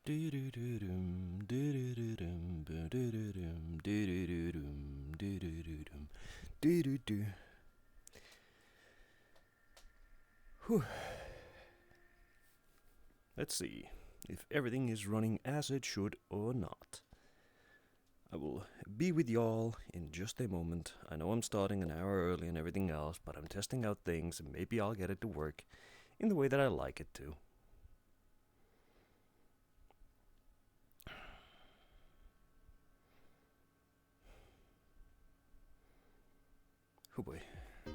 Do-do-do-dum, do-do-do-dum, do-do-do-dum, do-do-do-dum, do-do-do-dum, do-do-do. Whew. Let's see if everything is running as it should or not. I will be with y'all in just a moment. I know I'm starting an hour early and everything else, but I'm testing out things and maybe I'll get it to work in the way that I like it to. Oh boy. I'll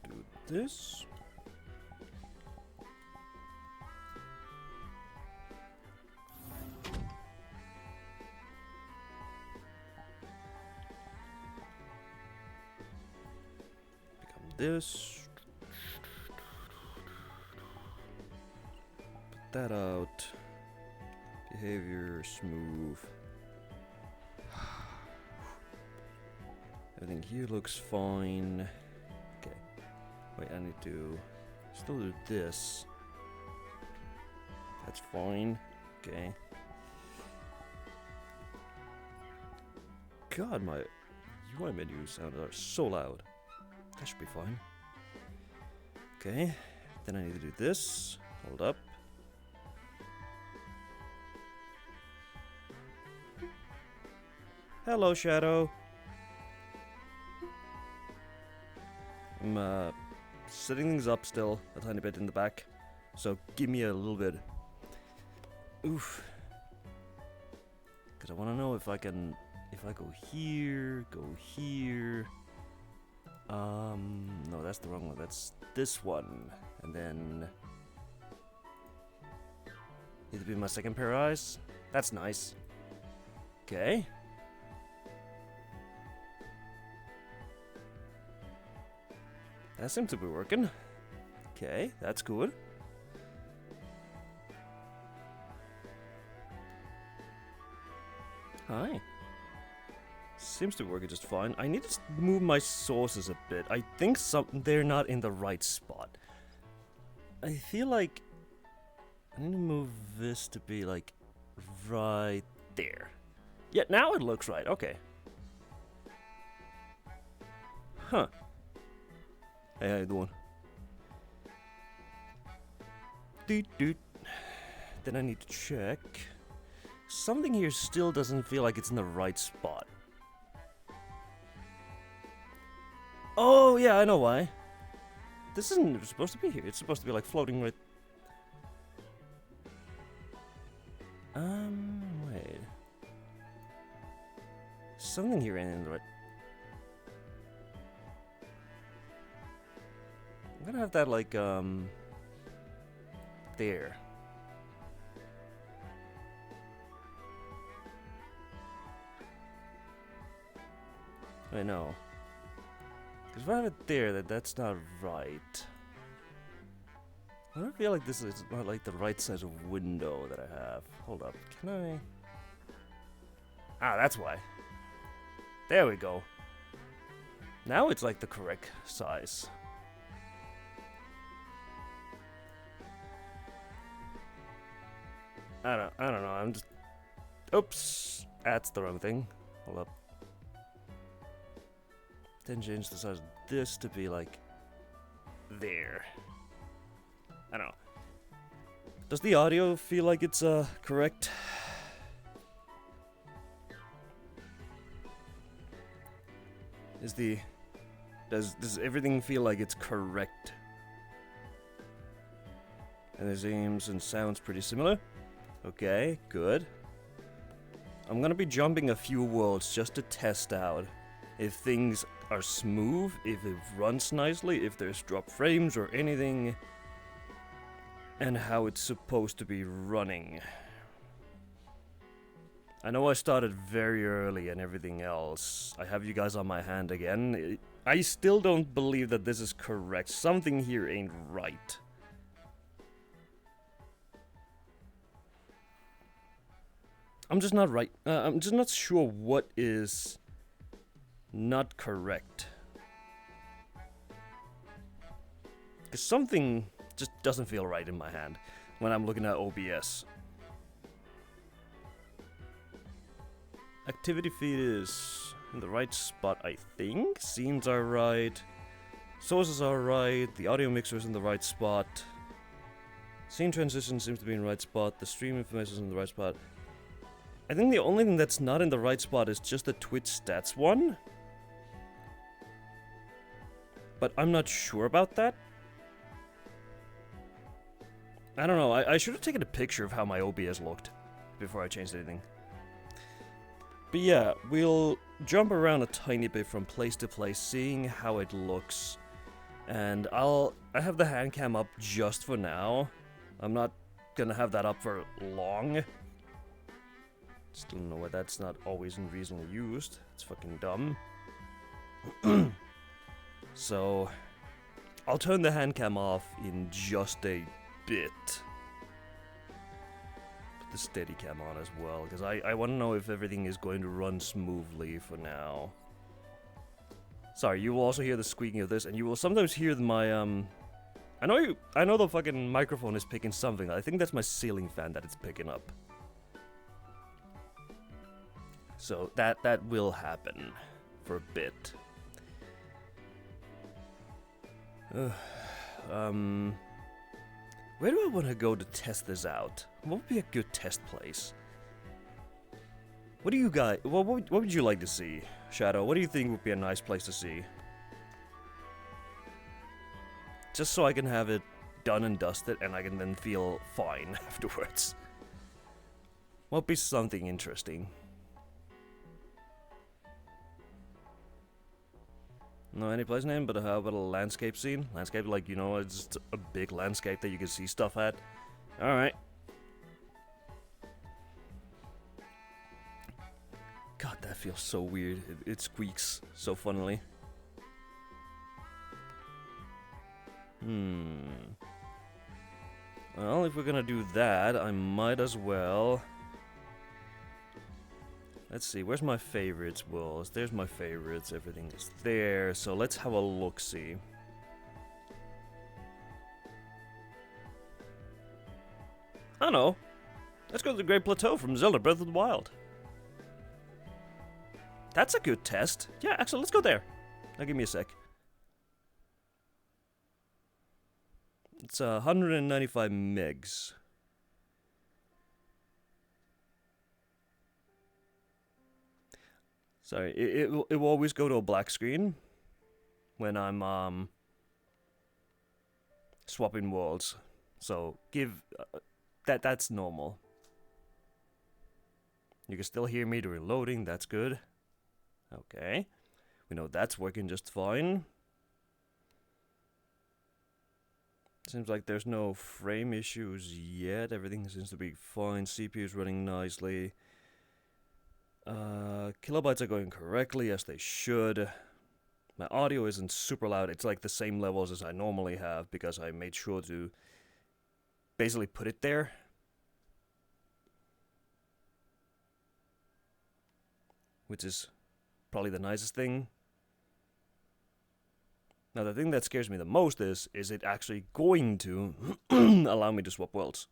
do this. Become this. Put that out. Behavior smooth. Everything here looks fine. Okay. Wait, I need to still do this. That's fine. Okay. God, my UI menu sounds are so loud. That should be fine. Okay. Then I need to do this. Hold up. Hello, Shadow. I'm setting things up still a tiny bit in the back, so give me a little bit. Oof. Because I want to know if I can, if I go here, no, that's the wrong one. That's this one, and then need to be my second pair of eyes. That's nice. Okay. That seems to be working. Okay, that's good. Hi. Seems to be working just fine. I need to move my sources a bit. I think they're not in the right spot. I feel like I need to move this to be like right there. Yeah, now it looks right. Okay. Huh. Hey, how you doing? Doot. Then I need to check. Something here still doesn't feel like it's in the right spot. Oh, yeah, I know why. This isn't supposed to be here. It's supposed to be like floating right... Wait. Something here ain't in the right... I'm gonna have that like, there. I know. Because if I have it there, that's not right. I don't feel like this is not like the right size of window that I have. Hold up, can I? Ah, that's why. There we go. Now it's like the correct size. I don't know, I'm just... Oops! That's the wrong thing. Hold up. Then change the size of this to be like... there. I don't know. Does the audio feel like it's, correct? Does everything feel like it's correct? And the aims and sounds pretty similar? Okay, good. I'm gonna be jumping a few worlds just to test out if things are smooth, if it runs nicely, if there's drop frames or anything, and how it's supposed to be running. I know I started very early and everything else. I have you guys on my hand again. I still don't believe that this is correct. Something here ain't right. I'm just not right. I'm just not sure what is not correct. Because something just doesn't feel right in my hand when I'm looking at OBS. Activity feed is in the right spot, I think. Scenes are right. Sources are right. The audio mixer is in the right spot. Scene transition seems to be in the right spot. The stream information is in the right spot. I think the only thing that's not in the right spot is just the Twitch stats one. But I'm not sure about that. I don't know. I should have taken a picture of how my OBS looked before I changed anything. But yeah, we'll jump around a tiny bit from place to place, seeing how it looks. And I have the hand cam up just for now. I'm not gonna have that up for long. Still don't know why that's not always and reasonably used. It's fucking dumb. So, I'll turn the hand cam off in just a bit. Put the steady cam on as well, because I want to know if everything is going to run smoothly for now. Sorry, you will also hear the squeaking of this, and you will sometimes hear my, I know the fucking microphone is picking something. I think that's my ceiling fan that it's picking up. So that will happen for a bit. Where do I want to go to test this out? What would be a good test place? What do you guys? What would you like to see, Shadow? What do you think would be a nice place to see? Just so I can have it done and dusted, and I can then feel fine afterwards. What would be something interesting? No, any place name, but how about a landscape scene? Landscape, like, you know, it's just a big landscape that you can see stuff at. Alright. God, that feels so weird. It squeaks so funnily. Well, if we're gonna do that, I might as well... Let's see, where's my favorites? Well, there's my favorites, everything is there, so let's have a look-see. I don't know. Let's go to the Great Plateau from Zelda Breath of the Wild. That's a good test. Yeah, actually, let's go there. Now give me a sec. It's 195 megs. Sorry, it will always go to a black screen when I'm swapping worlds. So give that's normal. You can still hear me during loading. That's good. Okay, we know that's working just fine. Seems like there's no frame issues yet. Everything seems to be fine. CPU is running nicely. Kilobytes are going correctly, as they should. My audio isn't super loud. It's like the same levels as I normally have, because I made sure to basically put it there. Which is probably the nicest thing. Now, the thing that scares me the most is it actually going to allow me to swap worlds?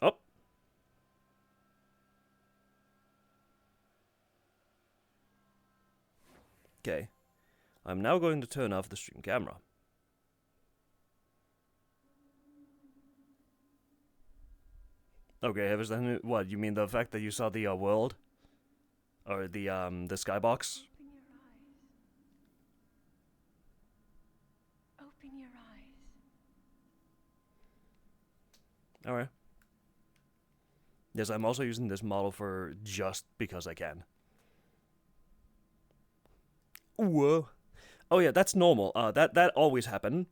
Oh. Okay. I'm now going to turn off the stream camera. Okay, what, you mean the fact that you saw the world? Or the skybox? Open your eyes. Alright. Yes, I'm also using this model for just because I can. Whoa. Oh yeah, that's normal. That always happen.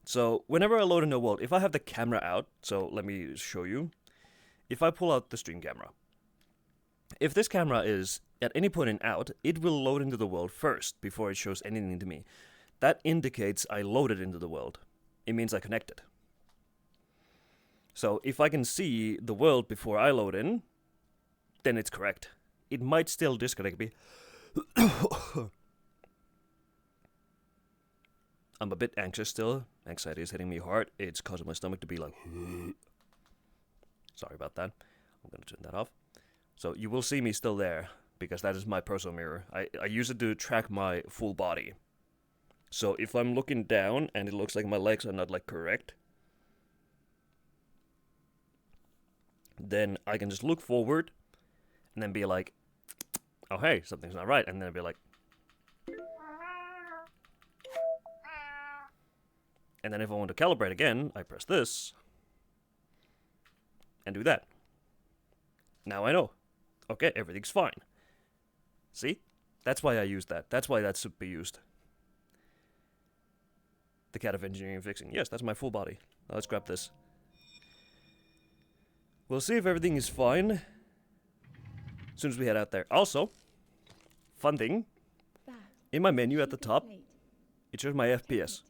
So whenever I load a new world, if I have the camera out, so let me show you. If I pull out the stream camera, if this camera is at any point in out, it will load into the world first before it shows anything to me. That indicates I loaded into the world. It means I connected. So if I can see the world before I load in, then it's correct. it might still disconnect me. I'm a bit anxious still. Anxiety is hitting me hard. It's causing my stomach to be like... Sorry about that. I'm gonna turn that off. So you will see me still there, because that is my personal mirror. I use it to track my full body. So if I'm looking down and it looks like my legs are not like correct, then I can just look forward and then be like, oh hey, something's not right, and then be like, and then if I want to calibrate again, I press this and do that. Now I know. Okay, everything's fine. See? That's why I use that. That's why that should be used. The cat of engineering and fixing. Yes, that's my full body. Now let's grab this. We'll see if everything is fine as soon as we head out there. Also, fun thing, in my menu at the top, it shows my FPS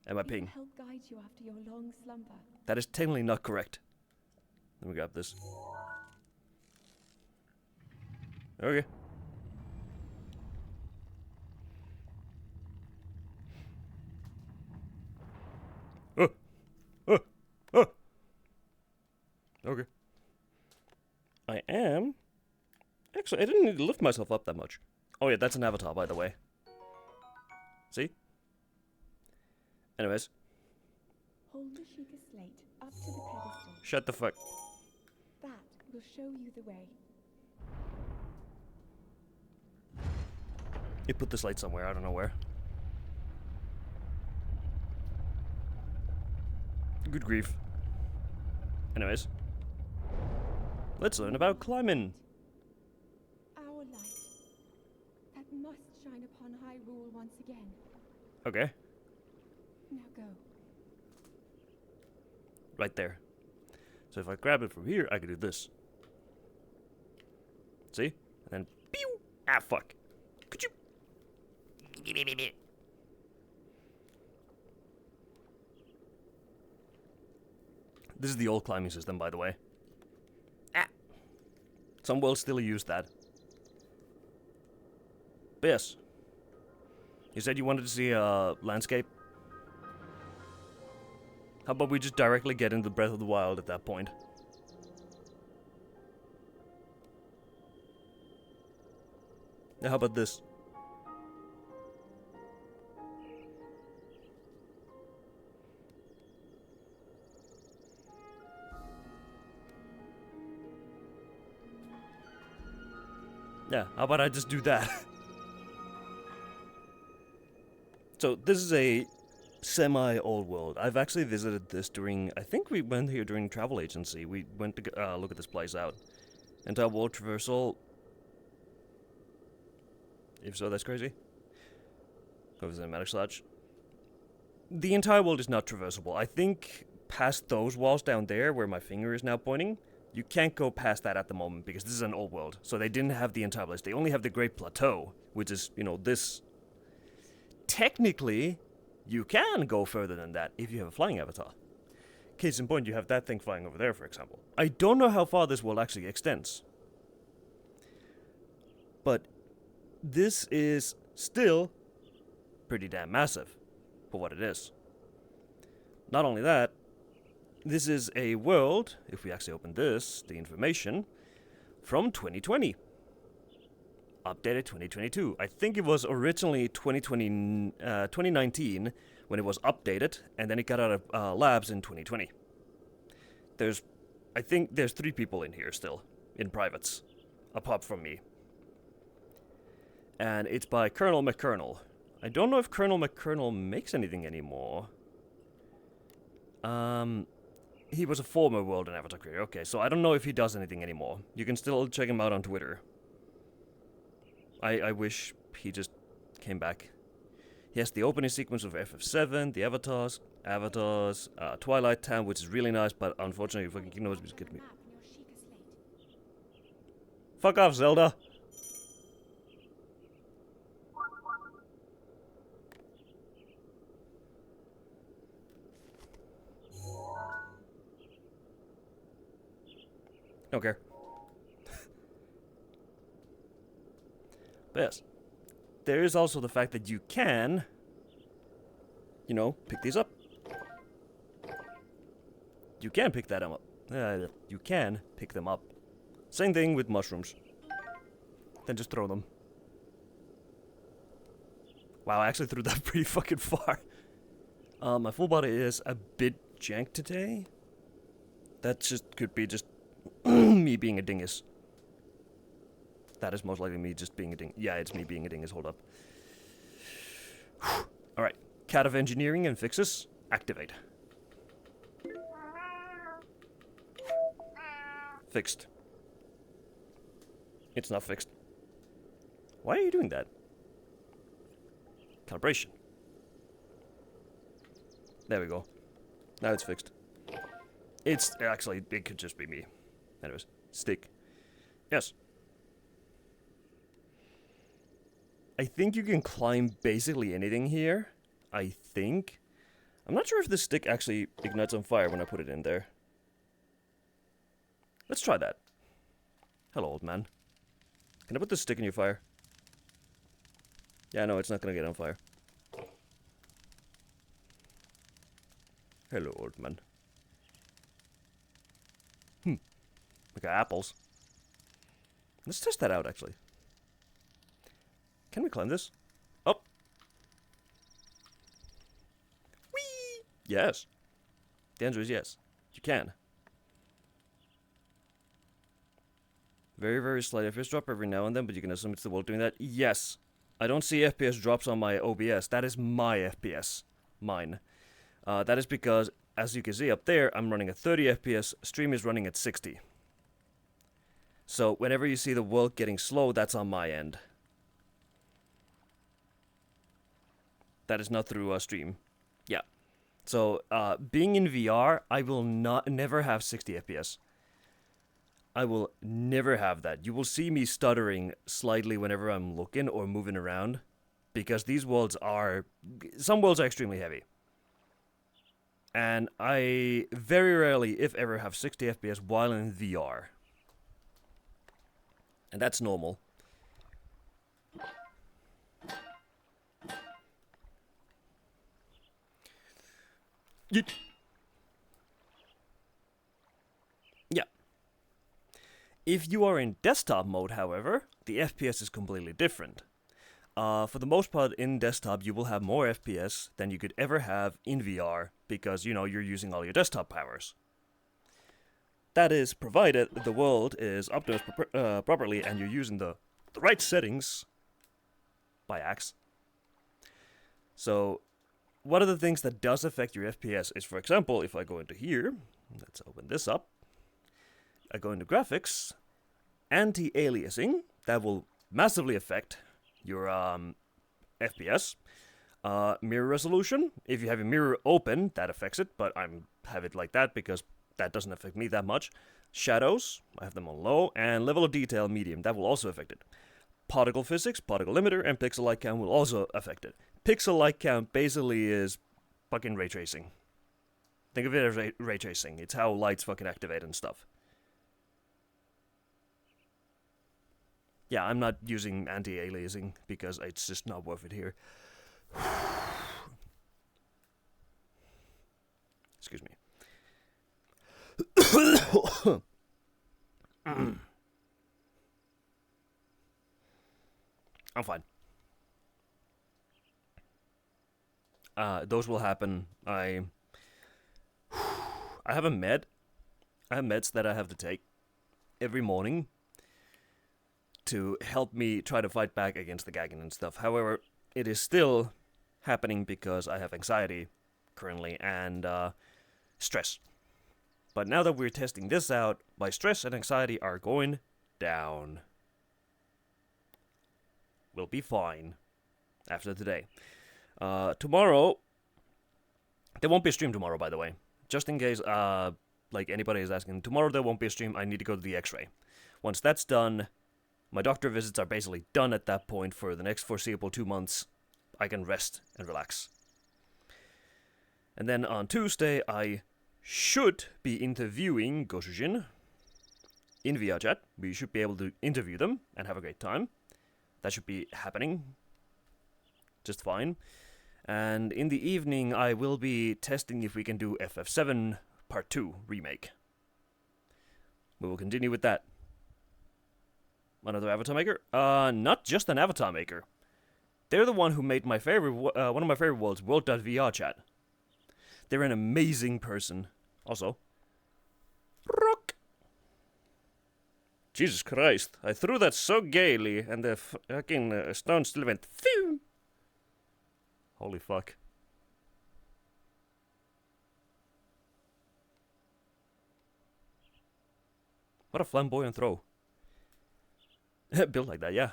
and my ping. Help guide you after your long slumber. That is technically not correct. Let me grab this. Okay. Okay. I am... Actually, I didn't need to lift myself up that much. Oh yeah, that's an avatar, by the way. See? Anyways. Hold the Sheikah slate up to the pedestal. Shut the fuck. That will show you the way. You put this light somewhere, I don't know where. Good grief. Anyways. Let's learn about climbing. Our light. That must shine upon Hyrule once again. Okay. Now go. Right there. So if I grab it from here, I can do this. See? And then, pew! Ah, fuck. Could you... This is the old climbing system, by the way. Ah! Some worlds still use that. But yes. You said you wanted to see a landscape? How about we just directly get into Breath of the Wild at that point? Now how about this? Yeah, how about I just do that? So, this is a semi-old world. I've actually visited this during... I think we went here during travel agency. We went to look at this place out. Entire world traversal... If so, that's crazy. Go visit Cinematic Sludge. The entire world is not traversable. I think past those walls down there, where my finger is now pointing, you can't go past that at the moment, because this is an old world. So they didn't have the entire place. They only have the Great Plateau, which is, you know, this... Technically, you can go further than that if you have a flying avatar. Case in point, you have that thing flying over there, for example. I don't know how far this world actually extends. But this is still pretty damn massive for what it is. Not only that, this is a world, if we actually open this, the information, from 2020. Updated 2022. I think it was originally 2019 when it was updated, and then it got out of labs in 2020. I think there's 3 people in here still, in privates, apart from me. And it's by Colonel McColonel. I don't know if Colonel McColonel makes anything anymore. He was a former World and Avatar creator. Okay, so I don't know if he does anything anymore. You can still check him out on Twitter. I wish he just came back. He has the opening sequence of FF7, the Avatars, Twilight Town, which is really nice, but unfortunately, fucking Kingdom Hearts get me. Fuck off, Zelda! Don't care. But yes, there is also the fact that you can, pick these up. You can pick that up. You can pick them up. Same thing with mushrooms. Then just throw them. Wow, I actually threw that pretty fucking far. My full body is a bit jank today. That just could be just me being a dingus. That is most likely me just being a dingus. Yeah, it's me being a dingus. Hold up. Alright. Cat of Engineering and Fixes. Activate. Fixed. It's not fixed. Why are you doing that? Calibration. There we go. Now it's fixed. It's actually, it could just be me. Anyways, stick. Yes. I think you can climb basically anything here. I think. I'm not sure if this stick actually ignites on fire when I put it in there. Let's try that. Hello, old man. Can I put this stick in your fire? Yeah, no, it's not gonna get on fire. Hello, old man. We got apples. Let's test that out, actually. Can we climb this? Oh! Whee! Yes. The answer is yes. You can. Very, very slight FPS drop every now and then, but you can assume it's the world doing that. Yes. I don't see FPS drops on my OBS. That is my FPS. Mine. That is because, as you can see up there, I'm running at 30 FPS. Stream is running at 60. So, whenever you see the world getting slow, that's on my end. That is not through stream. Yeah. So, being in VR, I will never have 60 FPS. I will never have that. You will see me stuttering slightly whenever I'm looking or moving around. Because these worlds are... Some worlds are extremely heavy. And I very rarely, if ever, have 60 FPS while in VR. And that's normal. Yeah. If you are in desktop mode, however, the FPS is completely different. For the most part, in desktop, you will have more FPS than you could ever have in VR, because, you're using all your desktop powers. That is, provided the world is optimized properly and you're using the right settings by axe. So, one of the things that does affect your FPS is, for example, if I go into here, let's open this up, I go into graphics, anti-aliasing, that will massively affect your FPS. Mirror resolution, if you have your mirror open, that affects it, but I have it like that because that doesn't affect me that much. Shadows, I have them on low, and level of detail, medium, that will also affect it. Particle physics, particle limiter, and pixel light count will also affect it. Pixel light count basically is fucking ray tracing. Think of it as ray tracing. It's how lights fucking activate and stuff. Yeah, I'm not using anti-aliasing because it's just not worth it here. Excuse me. I'm fine. Those will happen. I have a med. I have meds that I have to take every morning to help me try to fight back against the gagging and stuff. However, it is still happening because I have anxiety currently and stress. But now that we're testing this out, my stress and anxiety are going down. We'll be fine after today. Tomorrow, there won't be a stream tomorrow, by the way. Just in case, anybody is asking, tomorrow there won't be a stream, I need to go to the x-ray. Once that's done, my doctor visits are basically done at that point for the next foreseeable 2 months. I can rest and relax. And then on Tuesday, I should be interviewing Goshujin in VR chat. We should be able to interview them and have a great time. That should be happening just fine. And in the evening, I will be testing if we can do FF7 Part 2 remake. We will continue with that. Another avatar maker? Not just an avatar maker. They're the one who made my favorite, one of my favorite worlds, World.VR chat. They're an amazing person. Also, rock. Jesus Christ! I threw that so gaily, and the fucking stone still went. Phew! Holy fuck! What a flamboyant throw! Built like that, yeah.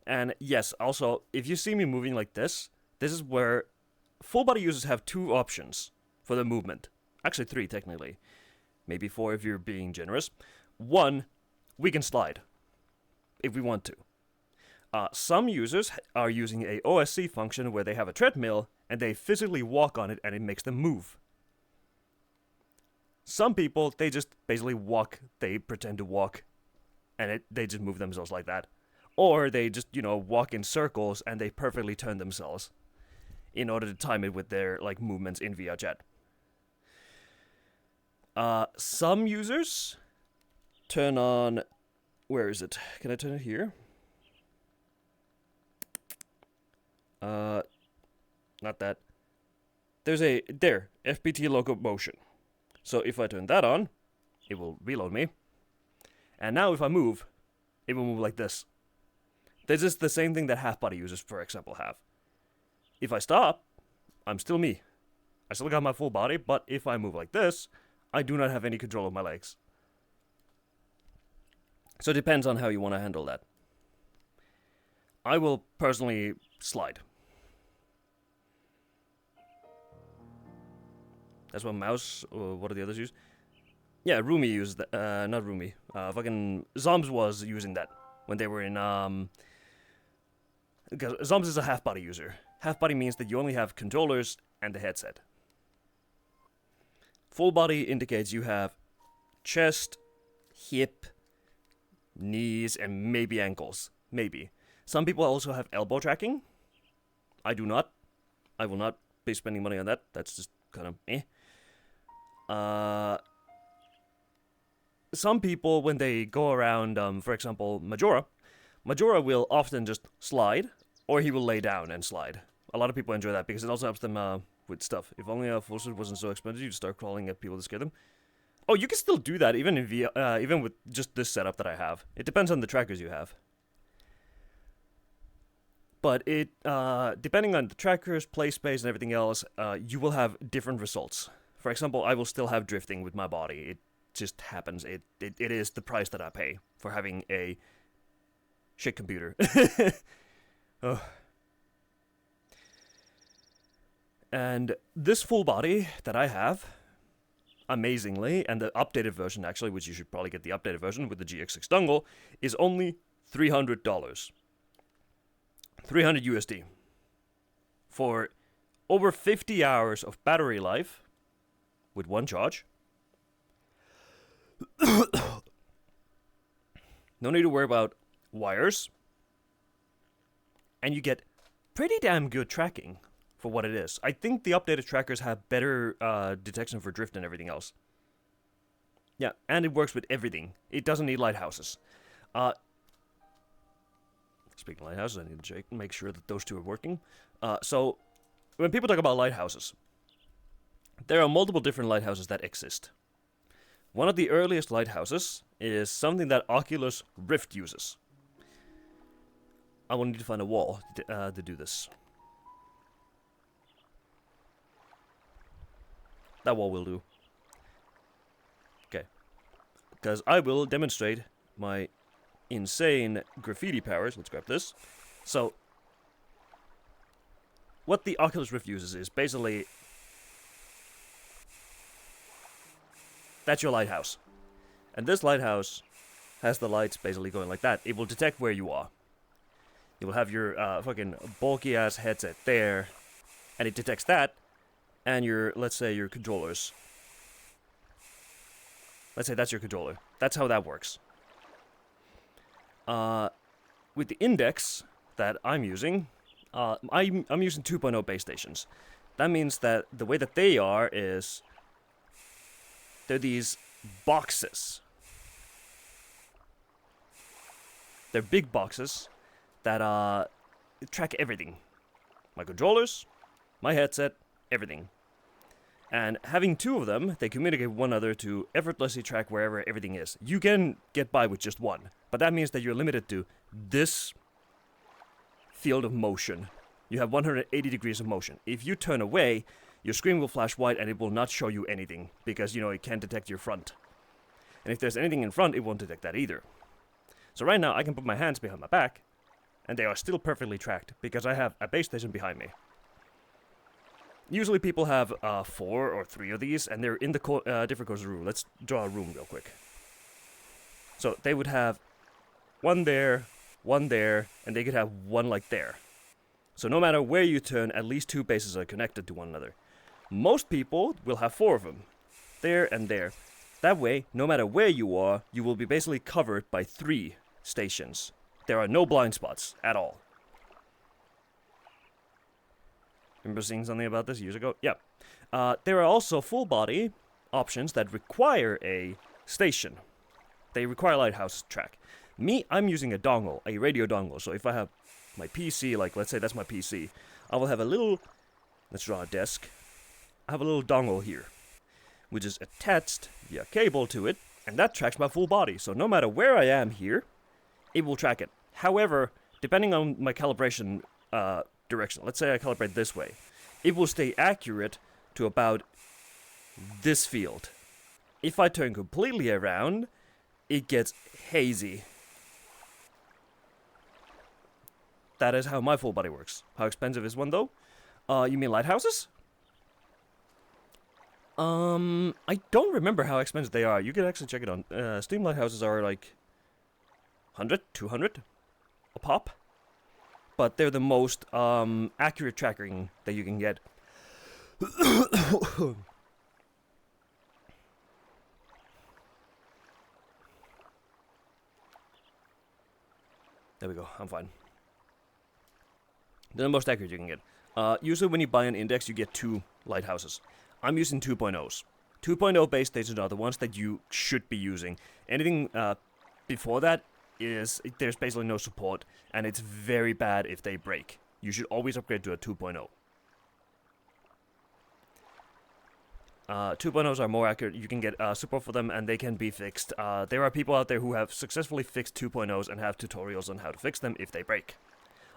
And yes, also, if you see me moving like this is where full body users have 2 options for the movement. Actually 3, technically. Maybe 4 if you're being generous. 1, we can slide. If we want to. Some users are using a OSC function where they have a treadmill and they physically walk on it and it makes them move. Some people, they just basically walk, they pretend to walk, and they just move themselves like that. Or they just, walk in circles and they perfectly turn themselves in order to time it with their movements in VR chat. Some users turn on... Where is it? Can I turn it here? Not that. There's FPT locomotion. So if I turn that on, it will reload me. And now if I move, it will move like this. This is the same thing that half-body users, for example, have. If I stop, I'm still me. I still got my full body, but if I move like this, I do not have any control of my legs. So it depends on how you want to handle that. I will personally slide. That's what mouse, or what do the others use? Yeah, Rumi used that, not Rumi. Fucking Zombs was using that when they were in, because Zombs is a half-body user. Half-body means that you only have controllers and the headset. Full body indicates you have chest, hip, knees, and maybe ankles. Maybe. Some people also have elbow tracking. I do not. I will not be spending money on that. That's just kind of eh. Some people, when they go around, for example, Majora will often just slide, or he will lay down and slide. A lot of people enjoy that because it also helps them with stuff. If only a full suit wasn't so expensive, you'd start crawling at people to scare them. Oh, you can still do that even in even with just this setup that I have. It depends on the trackers you have. But it, depending on the trackers, play space, and everything else, you will have different results. For example, I will still have drifting with my body. It just happens. It is the price that I pay for having a shit computer. Oh. And this full body that I have, amazingly, and the updated version actually, which you should probably get the updated version with the GX6 dongle, is only $300. 300 USD. For over 50 hours of battery life with one charge. No need to worry about wires. And you get pretty damn good tracking for what it is. I think the updated trackers have better detection for drift and everything else. Yeah, and it works with everything. It doesn't need lighthouses. Speaking of lighthouses, I need to make sure that those two are working. So, when people talk about lighthouses, there are multiple different lighthouses that exist. One of the earliest lighthouses is something that Oculus Rift uses. I will need to find a wall to do this. That wall will do. Okay. Because I will demonstrate my insane graffiti powers. Let's grab this. So, what the Oculus Rift uses is basically... That's your lighthouse. And this lighthouse has the lights basically going like that. It will detect where you are. You will have your fucking bulky ass headset there, and it detects that, and your, let's say, your controllers. Let's say that's your controller. That's how that works. With the index that I'm using, I'm using 2.0 base stations. That means that the way that they are is they're these boxes. They're big boxes that track everything. My controllers, my headset, everything. And having two of them, they communicate with one another to effortlessly track wherever everything is. You can get by with just one, but that means that you're limited to this field of motion. You have 180 degrees of motion. If you turn away, your screen will flash white and it will not show you anything because, it can't detect your front. And if there's anything in front, it won't detect that either. So right now, I can put my hands behind my back, and they are still perfectly tracked because I have a base station behind me. Usually people have 4 or 3 of these, and they're in the different corners of the room. Let's draw a room real quick. So they would have one there, and they could have one like there. So no matter where you turn, at least 2 bases are connected to one another. Most people will have 4 of them, there and there. That way, no matter where you are, you will be basically covered by 3 stations. There are no blind spots at all. Remember seeing something about this years ago? Yeah. There are also full body options that require a station. They require lighthouse track. Me, I'm using a dongle, a radio dongle. So if I have my PC, like let's say that's my PC, I will have a little, let's draw a desk. I have a little dongle here, which is attached via cable to it, and that tracks my full body. So no matter where I am here, it will track it. However, depending on my calibration direction, let's say I calibrate this way, it will stay accurate to about this field. If I turn completely around, it gets hazy. That is how my full body works. How expensive is one though? You mean lighthouses? I don't remember how expensive they are. You can actually check it on Steam. Lighthouses are like 100, 200 a pop. But they're the most accurate tracking that you can get. There we go, I'm fine. They're the most accurate you can get. Usually when you buy an index, you get 2 lighthouses. I'm using 2.0s. 2.0 base stations are the ones that you should be using. Anything before that there's basically no support, and it's very bad if they break. You should always upgrade to a 2.0. 2.0s are more accurate. You can get support for them, and they can be fixed. There are people out there who have successfully fixed 2.0s and have tutorials on how to fix them if they break.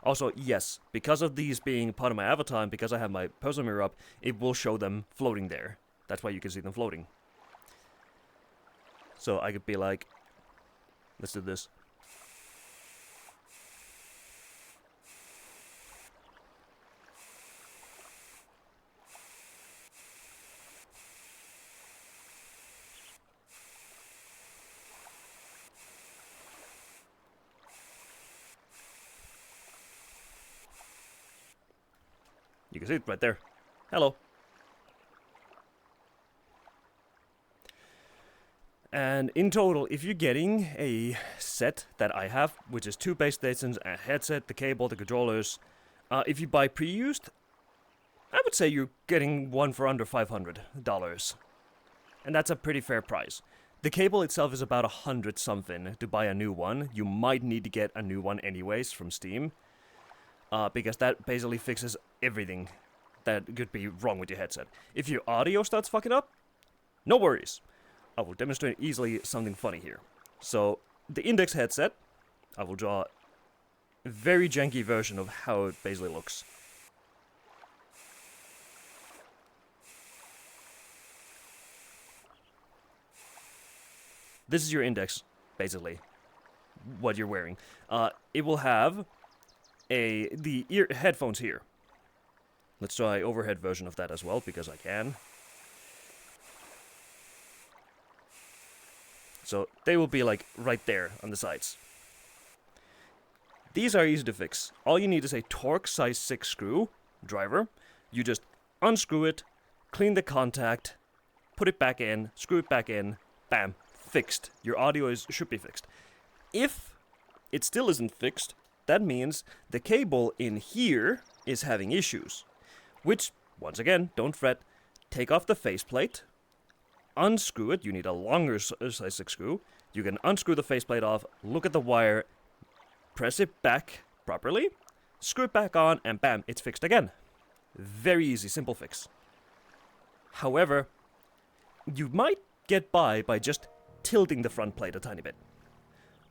Also, yes, because of these being part of my avatar, and because I have my personal mirror up, it will show them floating there. That's why you can see them floating. So I could be like, let's do this. You can see it right there. Hello. And in total, if you're getting a set that I have, which is 2 base stations, a headset, the cable, the controllers, if you buy pre-used, I would say you're getting one for under $500. And that's a pretty fair price. The cable itself is about 100 something to buy a new one. You might need to get a new one anyways from Steam. Because that basically fixes everything that could be wrong with your headset. If your audio starts fucking up, no worries. I will demonstrate easily something funny here. So, the Index headset, I will draw a very janky version of how it basically looks. This is your Index, basically, what you're wearing. It will have the headphones here. Let's try overhead version of that as well, because I can. So they will be like right there on the sides. These are easy to fix. All you need is a Torx size 6 screw driver. You just unscrew it, clean the contact, put it back in, screw it back in, bam, fixed. Your audio should be fixed. If it still isn't fixed, that means the cable in here is having issues. Which, once again, don't fret. Take off the faceplate, unscrew it. You need a longer size screw. You can unscrew the faceplate off, look at the wire, press it back properly, screw it back on, and bam, it's fixed again. Very easy, simple fix. However, you might get by just tilting the front plate a tiny bit.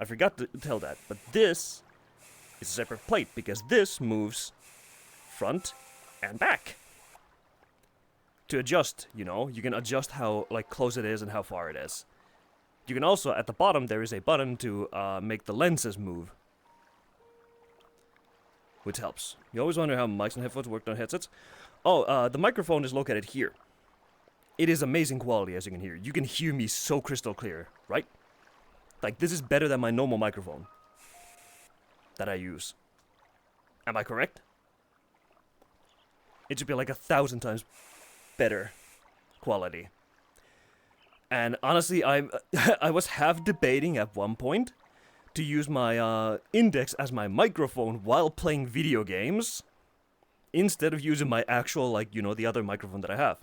I forgot to tell that, but this is a separate plate because this moves front and back. To adjust, you know, you can adjust how close it is and how far it is. You can also, at the bottom, there is a button to make the lenses move, which helps. You always wonder how mics and headphones work on headsets. Oh, the microphone is located here. It is amazing quality, as you can hear. You can hear me so crystal clear, right? Like, this is better than my normal microphone that I use. Am I correct? It should be like 1,000 times better quality. And honestly, I was half debating at one point to use my Index as my microphone while playing video games instead of using my actual, the other microphone that I have.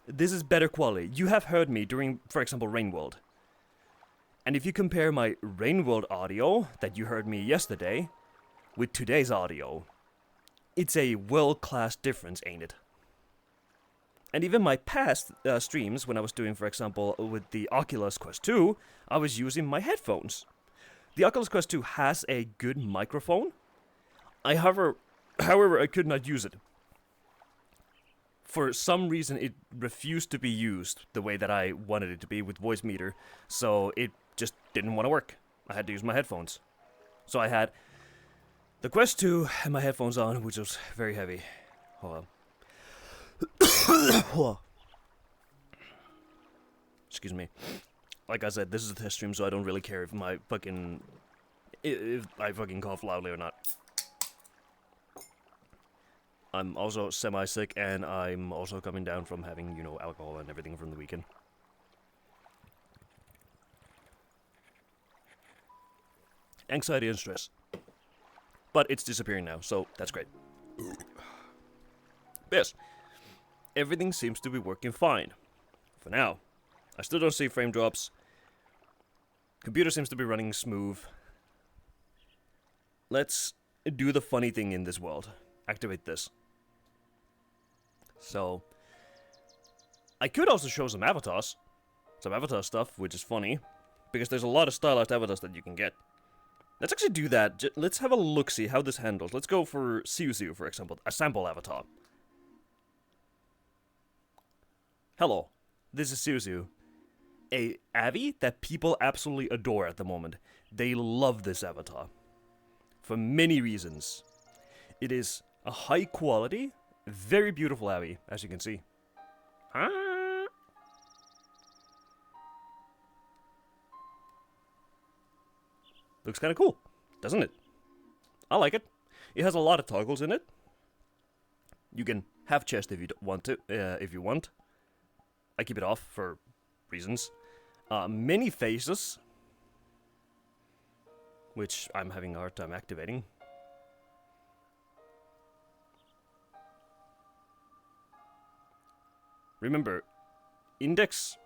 This is better quality. You have heard me during, for example, Rainworld. And if you compare my Rainworld audio that you heard me yesterday with today's audio, it's a world-class difference, ain't it? And even my past streams, when I was doing, for example, with the Oculus Quest 2, I was using my headphones. The Oculus Quest 2 has a good microphone. However, I could not use it. For some reason, it refused to be used the way that I wanted it to be with Voicemeeter, so it just didn't want to work. I had to use my headphones. So I had the Quest 2 and my headphones on, which was very heavy. Hold on. Excuse me. Like I said, this is a test stream, so I don't really care if I fucking cough loudly or not. I'm also semi-sick, and I'm also coming down from having, alcohol and everything from the weekend. Anxiety and stress. But it's disappearing now, so that's great. Yes. Everything seems to be working fine. For now. I still don't see frame drops. Computer seems to be running smooth. Let's do the funny thing in this world. Activate this. So, I could also show some avatars. Some avatar stuff, which is funny. Because there's a lot of stylized avatars that you can get. Let's actually do that. Let's have a look-see how this handles. Let's go for Siu, for example. A sample avatar. Hello, this is Siu, a Avi that people absolutely adore at the moment. They love this avatar. For many reasons. It is a high quality, very beautiful Avi, as you can see. Looks kind of cool, doesn't it? I like it. It has a lot of toggles in it. You can have chest if you want to, if you want. I keep it off for reasons. Many faces, which I'm having a hard time activating. Remember, Index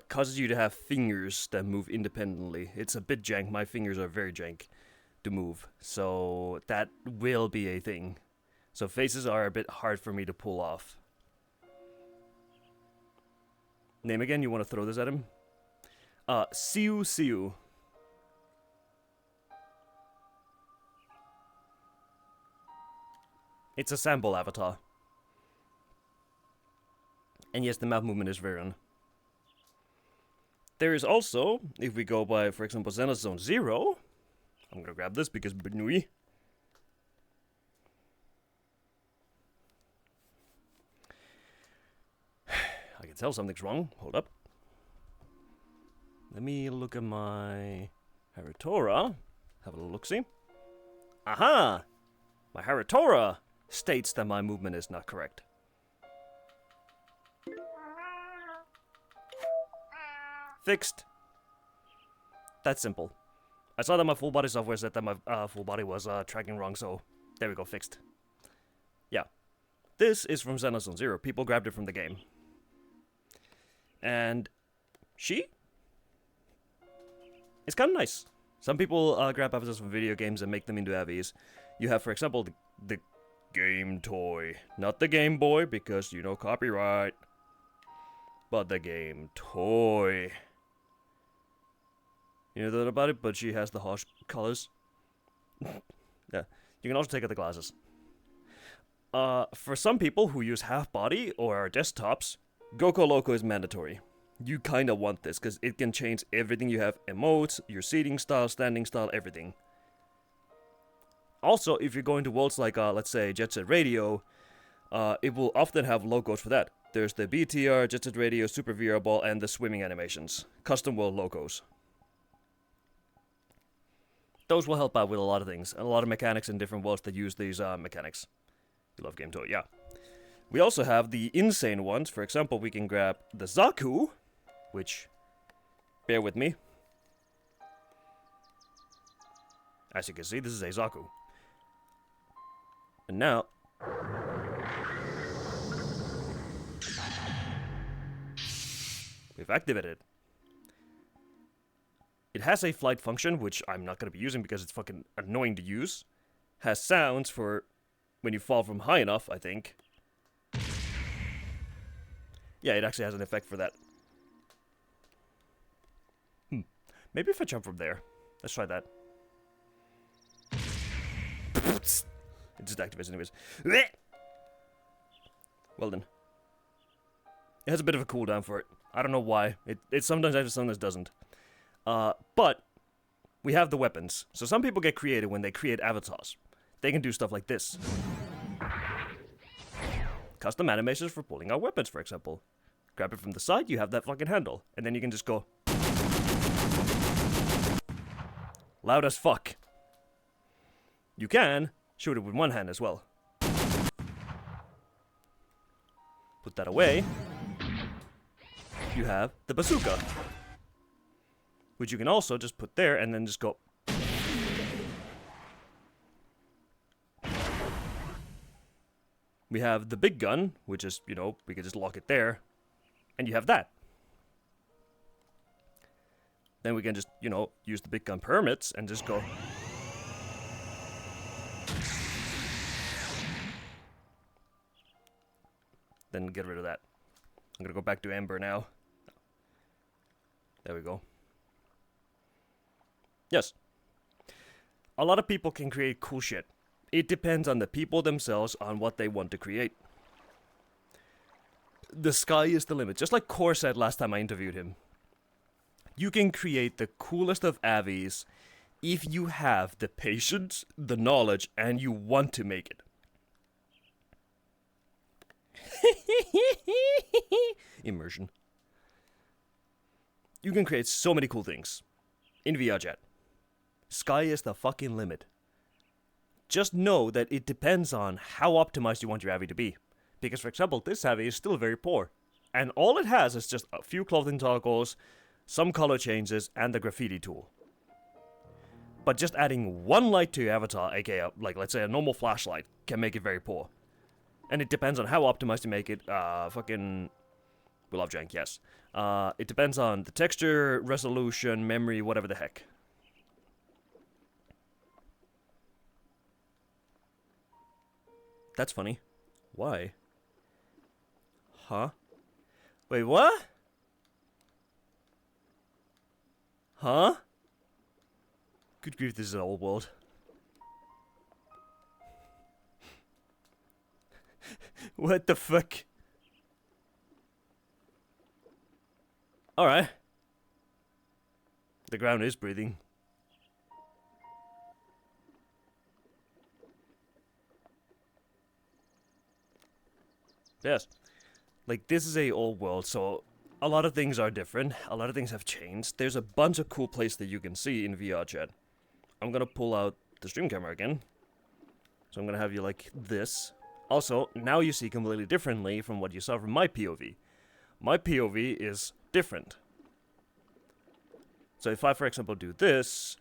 causes you to have fingers that move independently. It's a bit jank. My fingers are very jank to move, so that will be a thing. So faces are a bit hard for me to pull off. Name again, you want to throw this at him? Siu. It's a sample avatar. And yes, the mouth movement is very on. There is also, if we go by, for example, Zenith Zone 0, I'm gonna grab this because Benui. I can tell something's wrong. Hold up. Let me look at my Haratora. Have a look-see. Aha! My Haratora states that my movement is not correct. Fixed. That's simple. I saw that my full body software said that my full body was tracking wrong, so there we go, fixed. Yeah. This is from Xenoblade Zone Zero. People grabbed it from the game. And she? It's kind of nice. Some people grab avatars from video games and make them into Avies. You have, for example, the Game Toy. Not the Game Boy, because, you know, copyright. But the Game Toy. You know that about it, but she has the harsh colors. Yeah. You can also take out the glasses. For some people who use half body or desktops, Goku Loco is mandatory. You kinda want this, because it can change everything you have. Emotes, your seating style, standing style, everything. Also, if you're going to worlds like, let's say, Jet Set Radio, it will often have logos for that. There's the BTR, Jet Set Radio, Super VR Ball, and the swimming animations. Custom world logos. Those will help out with a lot of things, and a lot of mechanics in different worlds that use these mechanics. You love Game Toy, yeah. We also have the insane ones. For example, we can grab the Zaku, which, bear with me. As you can see, this is a Zaku. And now, we've activated it. It has a flight function, which I'm not going to be using because it's fucking annoying to use. Has sounds for when you fall from high enough, I think. Yeah, it actually has an effect for that. Maybe if I jump from there. Let's try that. It just activates anyways. Well then. It has a bit of a cooldown for it. I don't know why. It sometimes activates, sometimes doesn't. But we have the weapons. So some people get creative when they create avatars. They can do stuff like this. Custom animations for pulling out weapons, for example. Grab it from the side, you have that fucking handle. And then you can just go... loud as fuck. You can shoot it with one hand as well. Put that away. You have the bazooka. Which you can also just put there and then just go... We have the big gun, which is, you know, we can just lock it there. And you have that. Then we can just, you know, use the big gun permits and just go... Then get rid of that. I'm gonna go back to Ember now. There we go. Yes. A lot of people can create cool shit. It depends on the people themselves on what they want to create. The sky is the limit. Just like Core said last time I interviewed him. You can create the coolest of Avies if you have the patience, the knowledge, and you want to make it. Immersion. You can create so many cool things in VRChat. Sky is the fucking limit. Just know that it depends on how optimized you want your Avi to be. Because, for example, this Avi is still very poor. And all it has is just a few clothing toggles, some color changes, and the graffiti tool. But just adding one light to your avatar, aka, like, let's say a normal flashlight, can make it very poor. And it depends on how optimized you make it. We love jank, yes. It depends on the texture, resolution, memory, whatever the heck. That's funny. Why? Huh? Wait, what? Huh? Good grief, this is an old world. What the fuck? Alright. The ground is breathing. Yes. Like, this is a old world, so a lot of things are different. A lot of things have changed. There's a bunch of cool places that you can see in VRChat. I'm gonna pull out the stream camera again. So I'm gonna have you like this. Also, now you see completely differently from what you saw from my POV. My POV is different. So if I, for example, do this,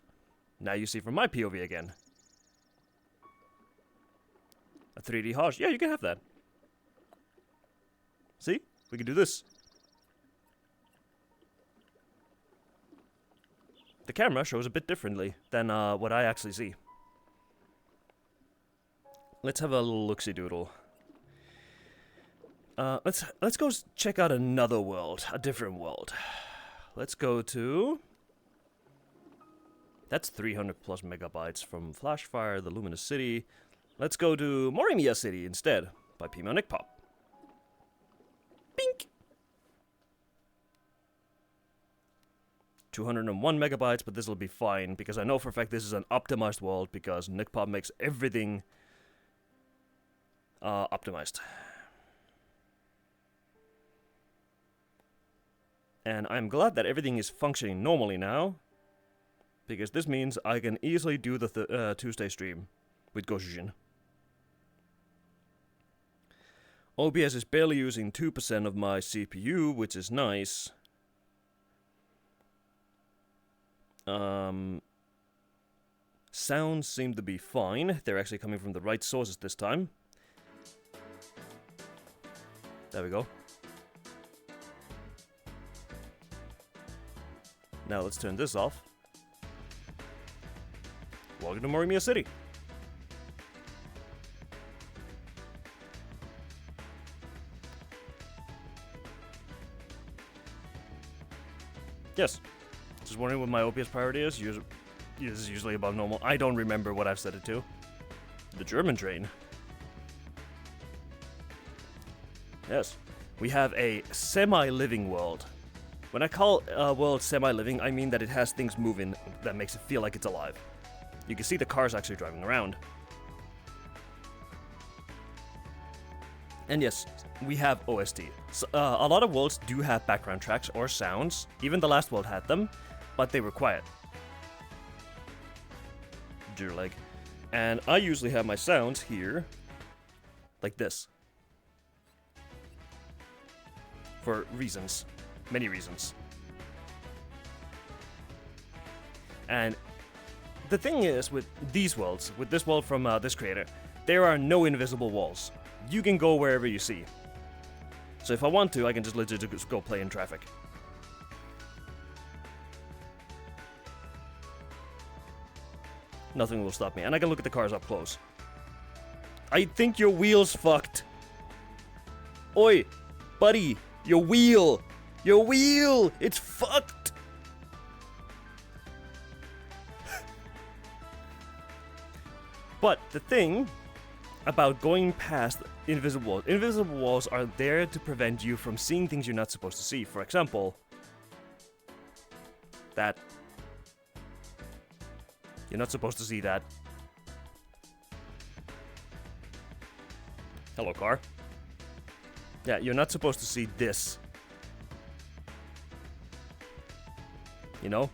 Now you see from my POV again. A 3D Hajj. Yeah, you can have that. See? We can do this. The camera shows a bit differently than what I actually see. Let's have a little look-see doodle. Let's go check out another world, a different world. Let's go to... That's 300 plus megabytes from Flashfire, the Luminous City. Let's go to Morimia City instead, by Pimo Nickpop. Bink! 201 megabytes, but this will be fine, because I know for a fact this is an optimized world, because Nickpop makes everything optimized. And I'm glad that everything is functioning normally now, because this means I can easily do the Tuesday stream with Goshujin. OBS is barely using 2% of my CPU, which is nice. Sounds seem to be fine. They're actually coming from the right sources this time. There we go. Now let's turn this off. Welcome to Morimia City. Yes. Just wondering what my OBS priority is. This is usually above normal. I don't remember what I've set it to. The German train. Yes. We have a semi-living world. When I call a world semi-living, I mean that it has things moving that makes it feel like it's alive. You can see the cars actually driving around. And yes, we have OST. So, a lot of worlds do have background tracks or sounds. Even the last world had them, but they were quiet. Deer leg. And I usually have my sounds here, like this. For reasons. Many reasons. And the thing is, with these worlds, with this world from this creator, there are no invisible walls. You can go wherever you see. So if I want to, I can just legit just go play in traffic. Nothing will stop me, and I can look at the cars up close. I think your wheel's fucked. Oi, buddy, your wheel! Your wheel! It's fucked! But the thing about going past invisible walls are there to prevent you from seeing things you're not supposed to see. For example, that. You're not supposed to see that. Hello, car. Yeah, you're not supposed to see this. You know?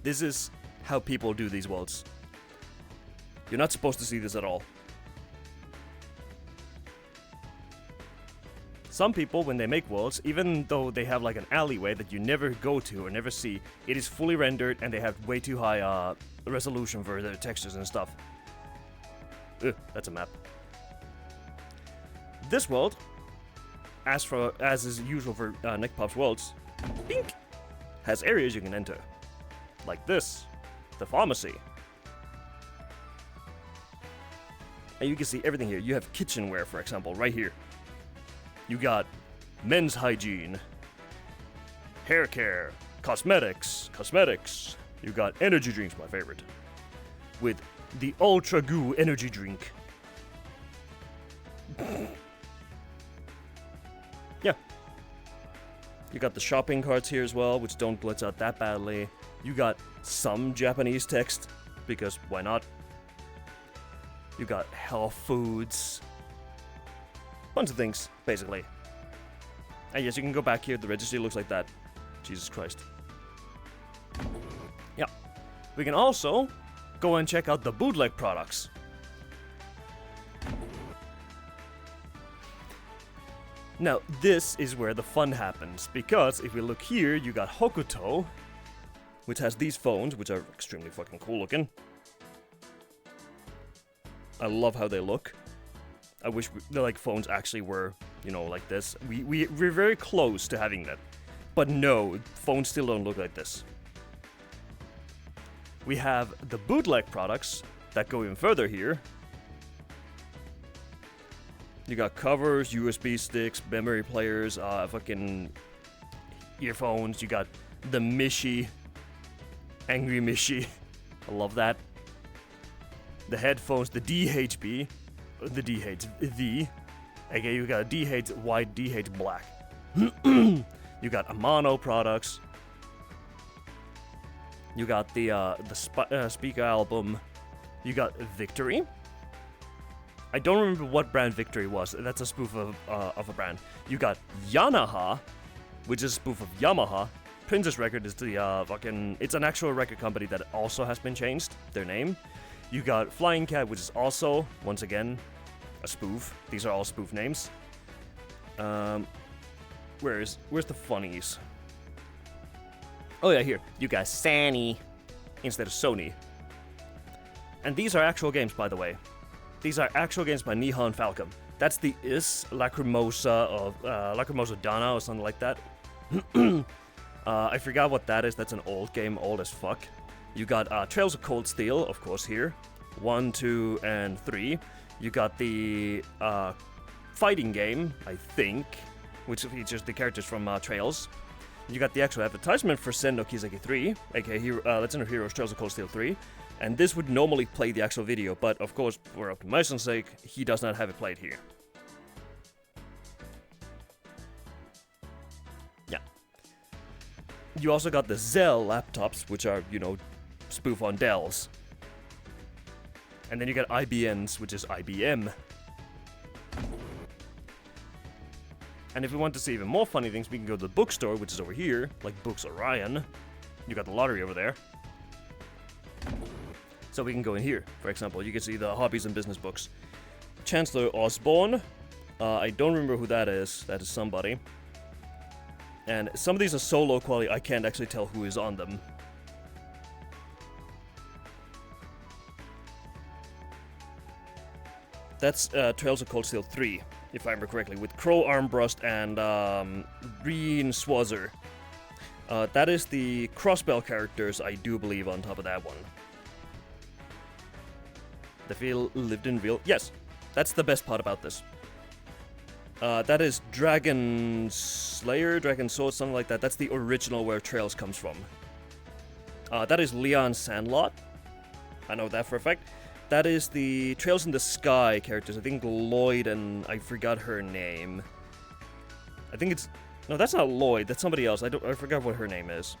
This is how people do these worlds. You're not supposed to see this at all. Some people, when they make worlds, even though they have like an alleyway that you never go to or never see, it is fully rendered and they have way too high resolution for their textures and stuff. Ugh, that's a map. This world, as is usual for Nickpop's worlds, bink, has areas you can enter. Like this, the pharmacy. And you can see everything here. You have kitchenware, for example, right here. You got men's hygiene, hair care, cosmetics. You got energy drinks, my favorite, with the Ultra Goo energy drink. Yeah. You got the shopping carts here as well, which don't glitch out that badly. You got some Japanese text, because why not? You got health foods. Bunch of things, basically. And yes, you can go back here. The registry looks like that. Jesus Christ. Yeah. We can also go and check out the bootleg products. Now, this is where the fun happens, because if we look here, you got Hokuto, which has these phones, which are extremely fucking cool looking. I love how they look. I wish the like phones actually were, you know, like this. We're very close to having that. But no, phones still don't look like this. We have the bootleg products that go even further here. You got covers, USB sticks, memory players, fucking earphones. You got the Mishi, Angry Mishi. I love that. The headphones, the DHB, the DH, okay, you got a DH white, DH black. You got Amano products. You got the Speaker album. You got Victory. I don't remember what brand Victory was. That's a spoof of a brand. You got Yamaha, which is a spoof of Yamaha. Princess Record is the it's an actual record company that also has been changed, their name. You got Flying Cat, which is also, once again, a spoof. These are all spoof names. Where's the funnies? Oh yeah, here. You got Sony instead of Sony. And these are actual games, by the way. These are actual games by Nihon Falcom. That's the Lacrimosa of Lacrimosa Donna or something like that. I forgot what that is. That's an old game, old as fuck. You got Trails of Cold Steel, of course, here. 1, 2, and 3. You got the fighting game, I think, which features the characters from Trails. You got the actual advertisement for Sen no Kiseki 3, aka Legend of Heroes Trails of Cold Steel 3. And this would normally play the actual video, but of course, for optimization's sake, he does not have it played here. Yeah. You also got the Zell laptops, which are, you know, spoof on Dells. And then you got IBNs, which is IBM. And if we want to see even more funny things, we can go to the bookstore, which is over here, like Books Orion. You got the lottery over there. So we can go in here, for example. You can see the hobbies and business books. Chancellor Osborne. I don't remember who that is. That is somebody. And some of these are so low quality, I can't actually tell who is on them. That's Trails of Cold Steel 3, if I remember correctly, with Crow Armbrust and Reen Swazzer. That is the Crossbell characters, I do believe, on top of that one. The feel lived in real. Yes, that's the best part about this. That is Dragon Slayer, Dragon Sword, something like that. That's the original where Trails comes from. That is Leon Sandlot. I know that for a fact. That is the Trails in the Sky characters. I think Lloyd and I forgot her name. I think it's no, that's not Lloyd. That's somebody else. I forgot what her name is.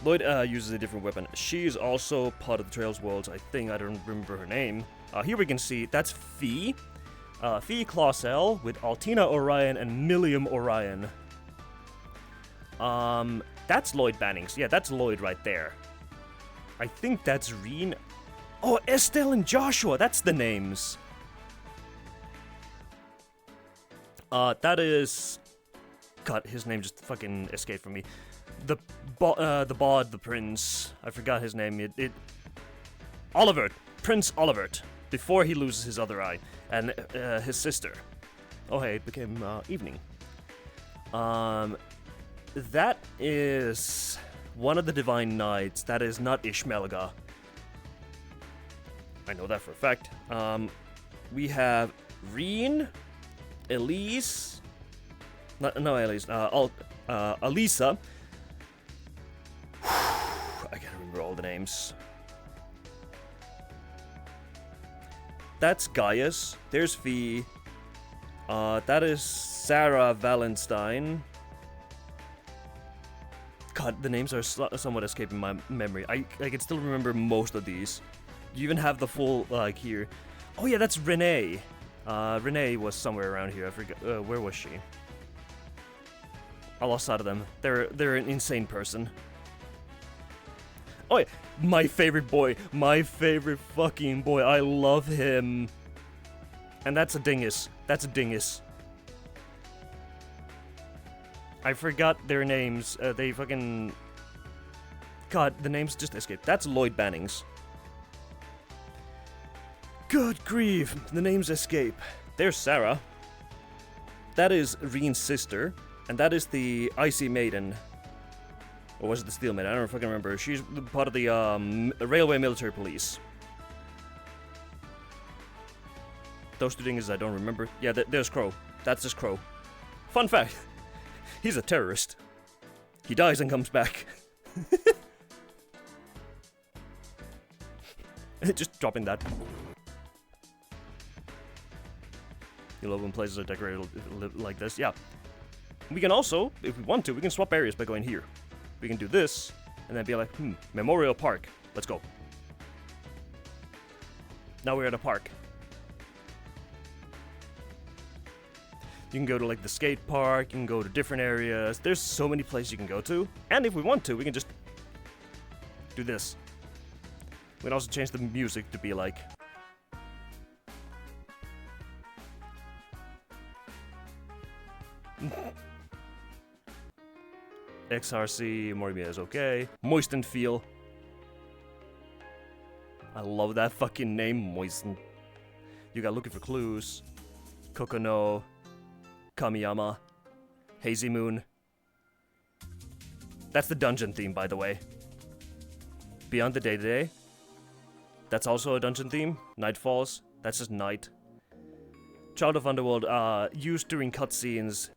Lloyd uses a different weapon. She is also part of the Trails worlds, I think. I don't remember her name. Here we can see, that's Fee. Fee Clausel with Altina Orion and Millium Orion. That's Lloyd Bannings. Yeah, that's Lloyd right there. I think that's Reen. Oh, Estelle and Joshua, that's the names. That is... God, his name just fucking escaped from me. The Prince. I forgot his name. Olivert. Prince Olivert. Before he loses his other eye. And his sister. Oh, hey, it became evening. That is one of the Divine Knights. That is not Ishmelga. I know that for a fact. We have Reen, Elise. No, Elise. Alisa. I can't remember all the names. That's Gaius. There's V. That is Sarah Valenstein. God, the names are somewhat escaping my memory. I can still remember most of these. You even have the full, like, here. Oh yeah, that's Renee. Renee was somewhere around here. I forgot. Where was she? I lost sight of them. They're an insane person. Oh yeah, my favorite boy. My favorite fucking boy. I love him. And that's a dingus. That's a dingus. I forgot their names. They fucking... God, the names just escaped. That's Lloyd Bannings. Good grief, the names escape. There's Sarah. That is Reen's sister. And that is the Icy Maiden. Or was it the Steel Maiden? I don't fucking remember. She's part of the Railway Military Police. Those two things I don't remember. Yeah, there's Crow. That's just Crow. Fun fact. He's a terrorist. He dies and comes back. Just dropping that. You love when places are decorated like this. Yeah. We can also, if we want to, we can swap areas by going here. We can do this, and then be like, Memorial Park. Let's go. Now we're at a park. You can go to like the skate park, you can go to different areas. There's so many places you can go to. And if we want to, we can just do this. We can also change the music to be like... XRC, Moribia is okay. Moisten Feel. I love that fucking name, Moisten. You got Looking for Clues. Kokono. Kamiyama. Hazy Moon. That's the dungeon theme, by the way. Beyond the Day-to-Day. That's also a dungeon theme. Night Falls. That's just night. Child of Underworld, used during cutscenes.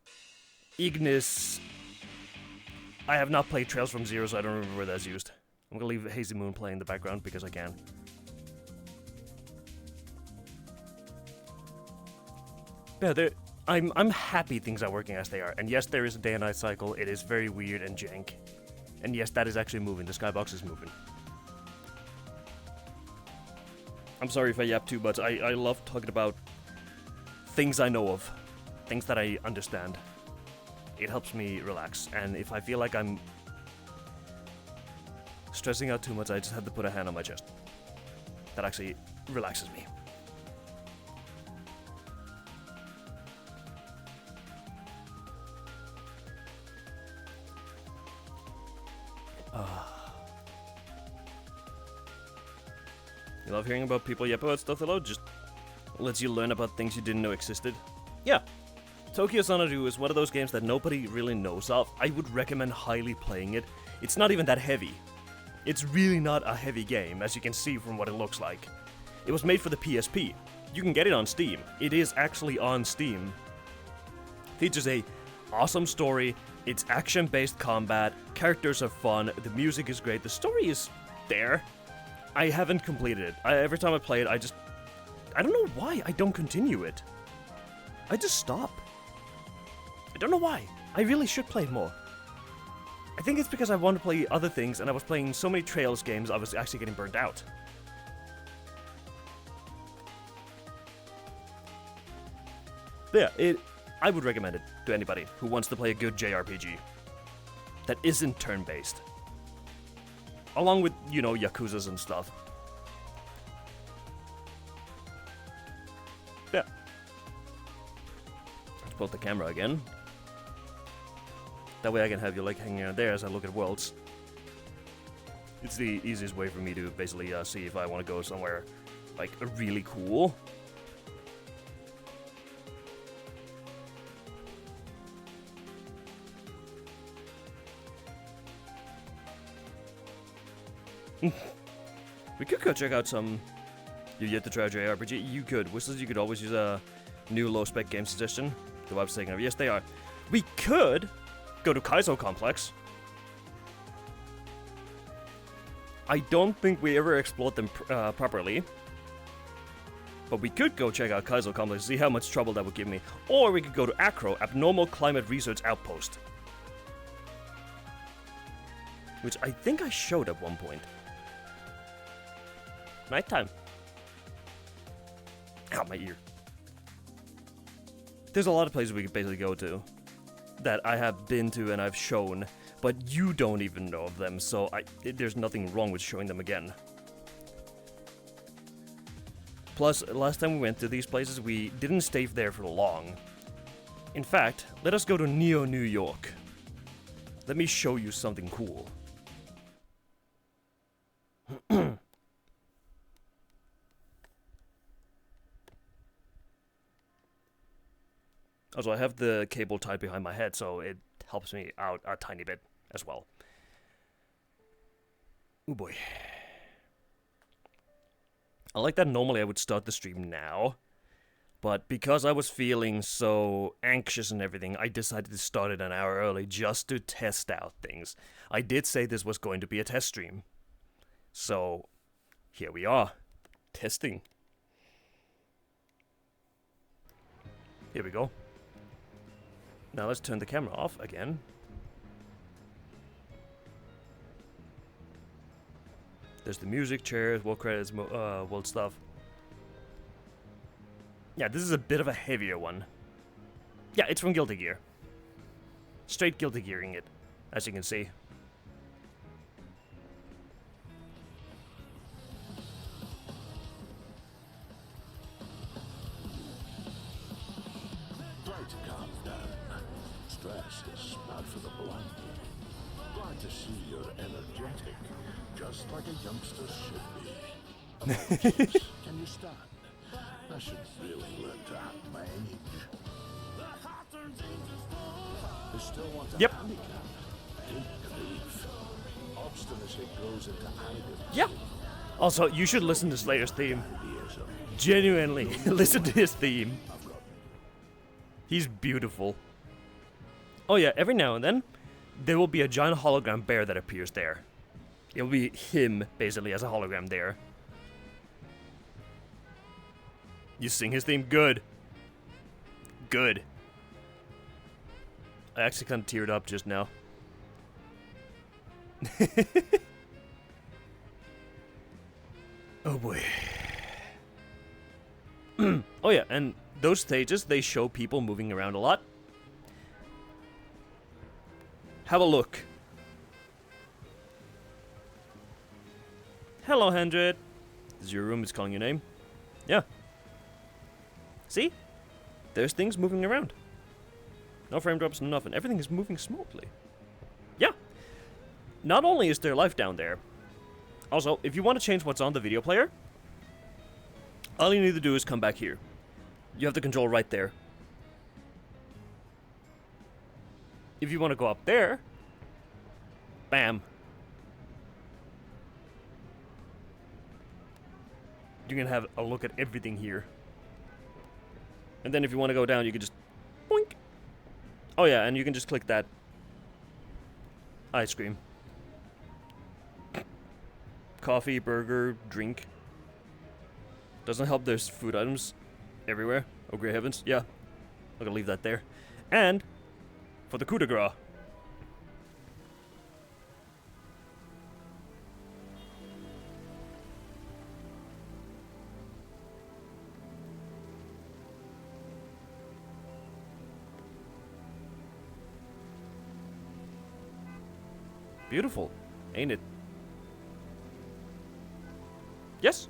Ignis. I have not played Trails from Zero, so I don't remember where that's used. I'm gonna leave Hazy Moon playing in the background because I can. Yeah, I'm happy things are working as they are. And yes, there is a day and night cycle. It is very weird and jank. And yes, that is actually moving. The skybox is moving. I'm sorry if I yap too much. I love talking about things I know of. Things that I understand. It helps me relax. And if I feel like I'm stressing out too much, I just have to put a hand on my chest. That actually relaxes me. You love hearing about people yap about stuff though? Just lets you learn about things you didn't know existed. Yeah. Tokyo Xanadu is one of those games that nobody really knows of. I would recommend highly playing it. It's not even that heavy. It's really not a heavy game, as you can see from what it looks like. It was made for the PSP. You can get it on Steam. It is actually on Steam. Features a awesome story, it's action-based combat, characters are fun, the music is great, the story is there. I haven't completed it. Every time I play it, I don't know why I don't continue it. I just stop. I don't know why. I really should play it more. I think it's because I want to play other things, and I was playing so many Trails games, I was actually getting burnt out. But yeah, I would recommend it to anybody who wants to play a good JRPG that isn't turn-based. Along with, you know, Yakuzas and stuff. Yeah. Let's pull up the camera again. That way I can have you like hanging out there as I look at worlds. It's the easiest way for me to basically see if I want to go somewhere like really cool. We could go check out some... You yet to try JRPG? You could. Whistles, you could always use a new low-spec game suggestion. The web's taking over. Yes, they are. We could go to Kaizo Complex. I don't think we ever explored them properly. But we could go check out Kaizo Complex, see how much trouble that would give me. Or we could go to ACRO, Abnormal Climate Research Outpost. Which I think I showed at one point. Nighttime. Ow, my ear. There's a lot of places we could basically go to that I have been to and I've shown, but you don't even know of them, so there's nothing wrong with showing them again. Plus, last time we went to these places, we didn't stay there for long. In fact, let us go to Neo New York. Let me show you something cool. Also, I have the cable tied behind my head, so it helps me out a tiny bit as well. Oh boy. I like that normally I would start the stream now, but because I was feeling so anxious and everything, I decided to start it an hour early just to test out things. I did say this was going to be a test stream. So, here we are. Testing. Here we go. Now let's turn the camera off again. There's the music, chairs, world credits, world stuff. Yeah, this is a bit of a heavier one. Yeah, it's from Guilty Gear. Straight Guilty Gearing it, as you can see. Try to calm down. Stress is bad for the blood. Glad to see you're energetic, just like a youngster should be. Apologies. Can you stand? I should really learn to act my age. You still want a Yep. handicap? Good grief. Obstinacy grows into arrogance. Yeah. Also, you should listen to Slayer's theme. Ideas are Genuinely, listen to his theme. He's beautiful. Oh yeah, every now and then, there will be a giant hologram bear that appears there. It'll be him, basically, as a hologram there. You sing his theme? Good. Good. I actually kind of teared up just now. Oh boy. Oh yeah, and those stages, they show people moving around a lot. Have a look. Hello, Hendred. This is your room, it's calling your name. Yeah. See? There's things moving around. No frame drops, no nothing. Everything is moving smoothly. Yeah. Not only is there life down there, also, if you want to change what's on the video player, all you need to do is come back here. You have the control right there. If you want to go up there, bam. You can have a look at everything here. And then if you want to go down, you can just boink. Oh yeah, and you can just click that ice cream. Coffee, burger, drink. Doesn't help there's food items everywhere. Oh great heavens, yeah. I'm gonna leave that there. And for the coup de grace. Beautiful, ain't it? Yes.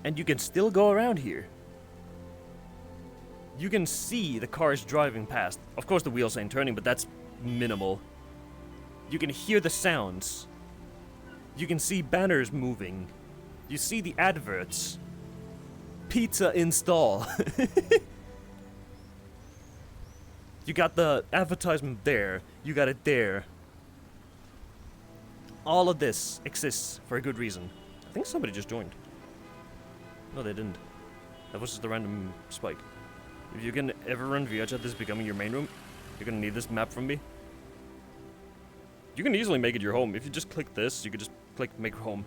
And you can still go around here. You can see the cars driving past. Of course the wheels ain't turning, but that's minimal. You can hear the sounds. You can see banners moving. You see the adverts. Pizza install. You got the advertisement there. You got it there. All of this exists for a good reason. I think somebody just joined. No, they didn't. That was just a random spike. If you can ever run VRChat, this is becoming your main room. You're gonna need this map from me. You can easily make it your home. If you just click this, you could just click make home.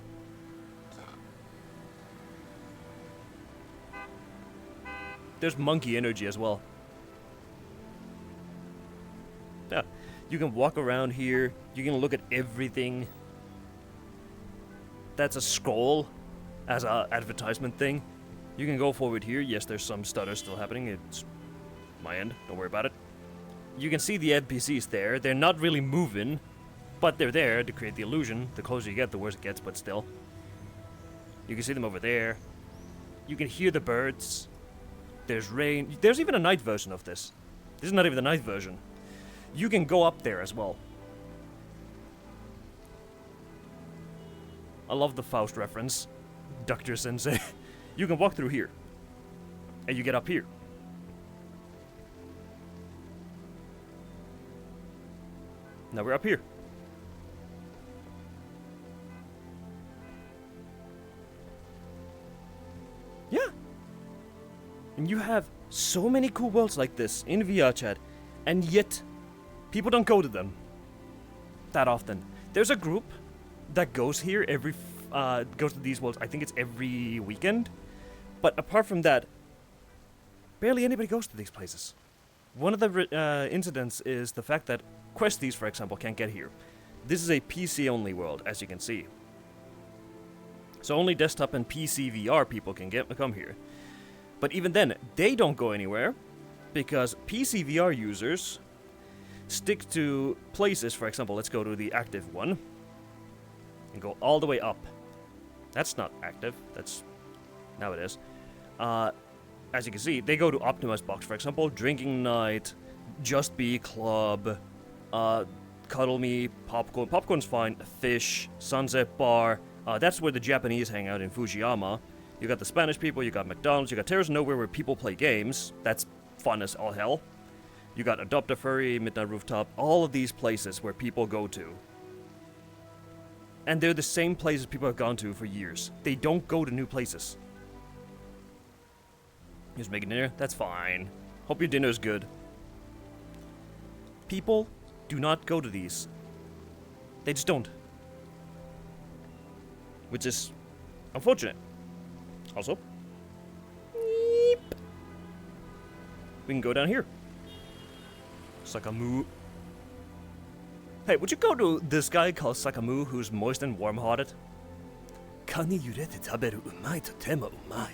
There's monkey energy as well. Yeah, you can walk around here. You can look at everything. That's a scroll as a advertisement thing. You can go forward here. Yes, there's some stutter still happening. It's my end. Don't worry about it. You can see the NPCs there. They're not really moving, but they're there to create the illusion. The closer you get, the worse it gets, but still. You can see them over there. You can hear the birds. There's rain. There's even a night version of this. This is not even the night version. You can go up there as well. I love the Faust reference. Dr. Sensei. You can walk through here. and you get up here. Now we're up here. Yeah. And you have so many cool worlds like this in VR chat, and yet people don't go to them that often. There's a group that goes here goes to these worlds. I think it's every weekend. But apart from that, barely anybody goes to these places. One of the incidents is the fact that Questies, for example, can't get here. This is a PC-only world, as you can see. So only desktop and PC VR people can come here. But even then, they don't go anywhere, because PC VR users stick to places. For example, let's go to the active one, and go all the way up. That's not active, now it is. As you can see, they go to Optimus Box, for example, Drinking Night, Just Be Club, Cuddle Me, Popcorn. Popcorn's fine. Fish, Sunset Bar. That's where the Japanese hang out in Fujiyama. You got the Spanish people, you got McDonald's, you got Terrace Nowhere where people play games. That's fun as all hell. You got Adopt a Furry, Midnight Rooftop, all of these places where people go to. And they're the same places people have gone to for years. They don't go to new places. Just making dinner? That's fine. Hope your dinner's good. People do not go to these. They just don't. Which is unfortunate. Also, we can go down here. Sakamu. Hey, would you go to this guy called Sakamu who's moist and warm-hearted? Kani yurete taberu umai totemo umai.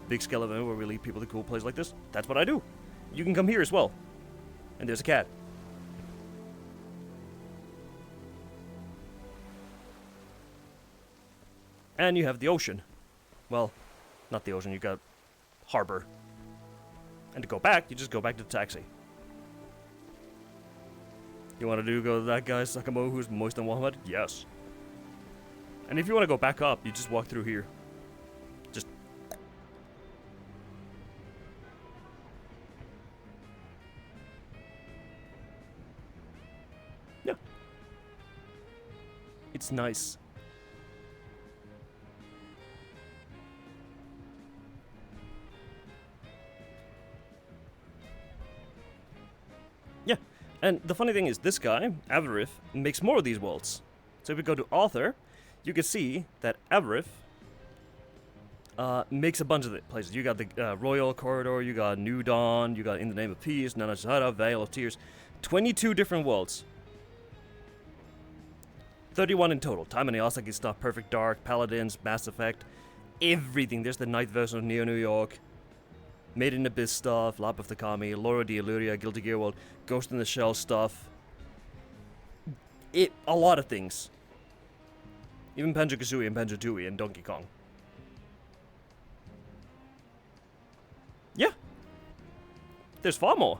Big scale event where we lead people to cool places like this. That's what I do. You can come here as well. And there's a cat. And you have the ocean. Well, not the ocean, you got harbor. And to go back, you just go back to the taxi. You want to go to that guy, Sakamo, who's moist and warm-hearted? Yes. And if you want to go back up, you just walk through here. Just... yeah. It's nice. Yeah. And the funny thing is, this guy, Avarith, makes more of these worlds. So if we go to author, you can see that Avarith makes a bunch of the places. You got the Royal Corridor, you got New Dawn, you got In the Name of Peace, Nanashihara, Vale of Tears. 22 different worlds. 31 in total. Time and Yasaki stuff, Perfect Dark, Paladins, Mass Effect, everything. There's the night version of Neo New York. Made in Abyss stuff, Lap of the Kami, Laura de Illuria, Guilty Gear World, Ghost in the Shell stuff. A lot of things. Even Banjo-Kazooie and Banjo-Tooie and Donkey Kong. Yeah. There's far more.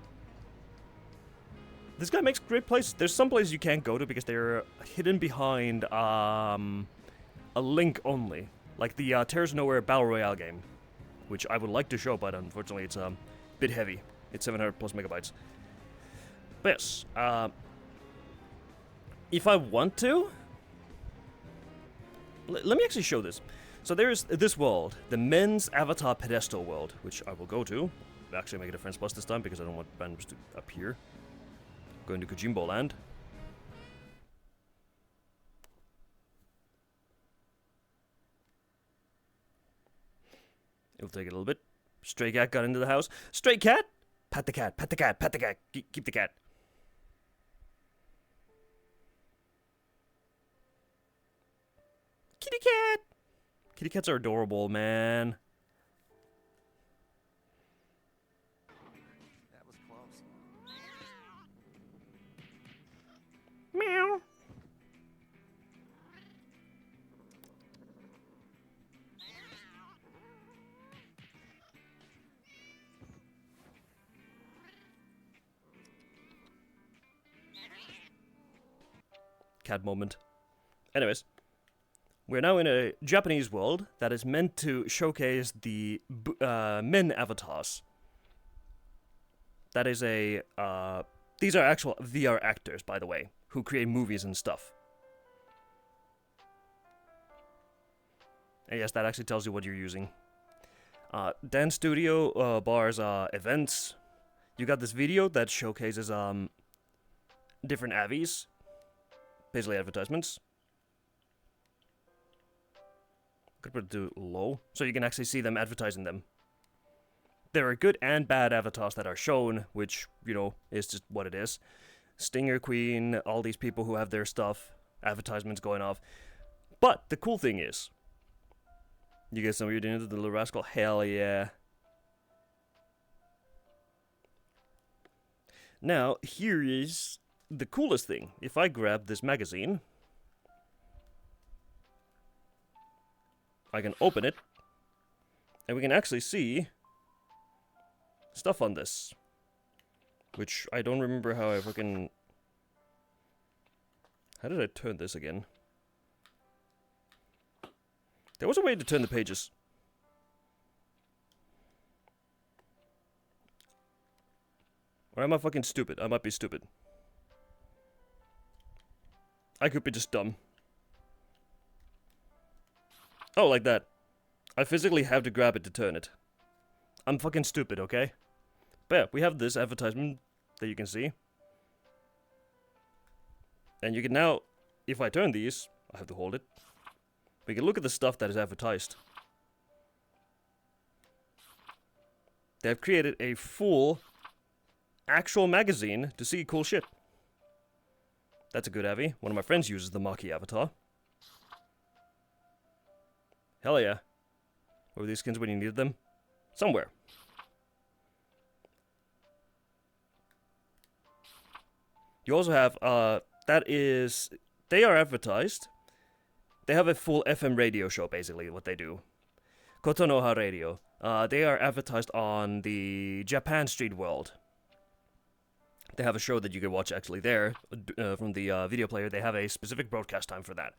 This guy makes great places. There's some places you can't go to because they're hidden behind a link only. Like the Terrace Nowhere Battle Royale game. Which I would like to show, but unfortunately it's a bit heavy. It's 700 plus megabytes. But yes, if I want to, let me actually show this. So there's this world, the men's avatar pedestal world, which I will go to. I'll actually make it a Friends Plus this time because I don't want randoms to appear. Going to Kojimbo Land. It'll take it a little bit. Stray cat got into the house. Stray cat! Pat the cat, pat the cat, pat the cat. Keep the cat. Kitty cat! Kitty cats are adorable, man. That was close. Meow. Cat moment. Anyways, We're now in a Japanese world that is meant to showcase the men avatars. That is a, these are actual VR actors, by the way, who create movies and stuff. And yes, that actually tells you what you're using. Dance studio, bars, events. You got this video that showcases, different avies. Basically advertisements. Could put it to low, so you can actually see them advertising them. There are good and bad avatars that are shown, which, you know, is just what it is. Stinger Queen, all these people who have their stuff, advertisements going off. But the cool thing is, you get some of your dinner to the Little Rascal? Hell yeah. Now, here is the coolest thing. If I grab this magazine, I can open it, and we can actually see stuff on this. Which, I don't remember how I fucking... How did I turn this again? There was a way to turn the pages. Or am I fucking stupid? I might be stupid. I could be just dumb. Oh, like that. I physically have to grab it to turn it. I'm fucking stupid, okay? But yeah, we have this advertisement that you can see. And you can now, if I turn these, I have to hold it. We can look at the stuff that is advertised. They've created a full, actual magazine to see cool shit. That's a good Avi. One of my friends uses the Maki avatar. Hell yeah. Where were these skins when you needed them? Somewhere. You also have, they are advertised. They have a full FM radio show, basically, what they do. Kotonoha Radio. They are advertised on the Japan Street World. They have a show that you can watch actually there, from the video player. They have a specific broadcast time for that.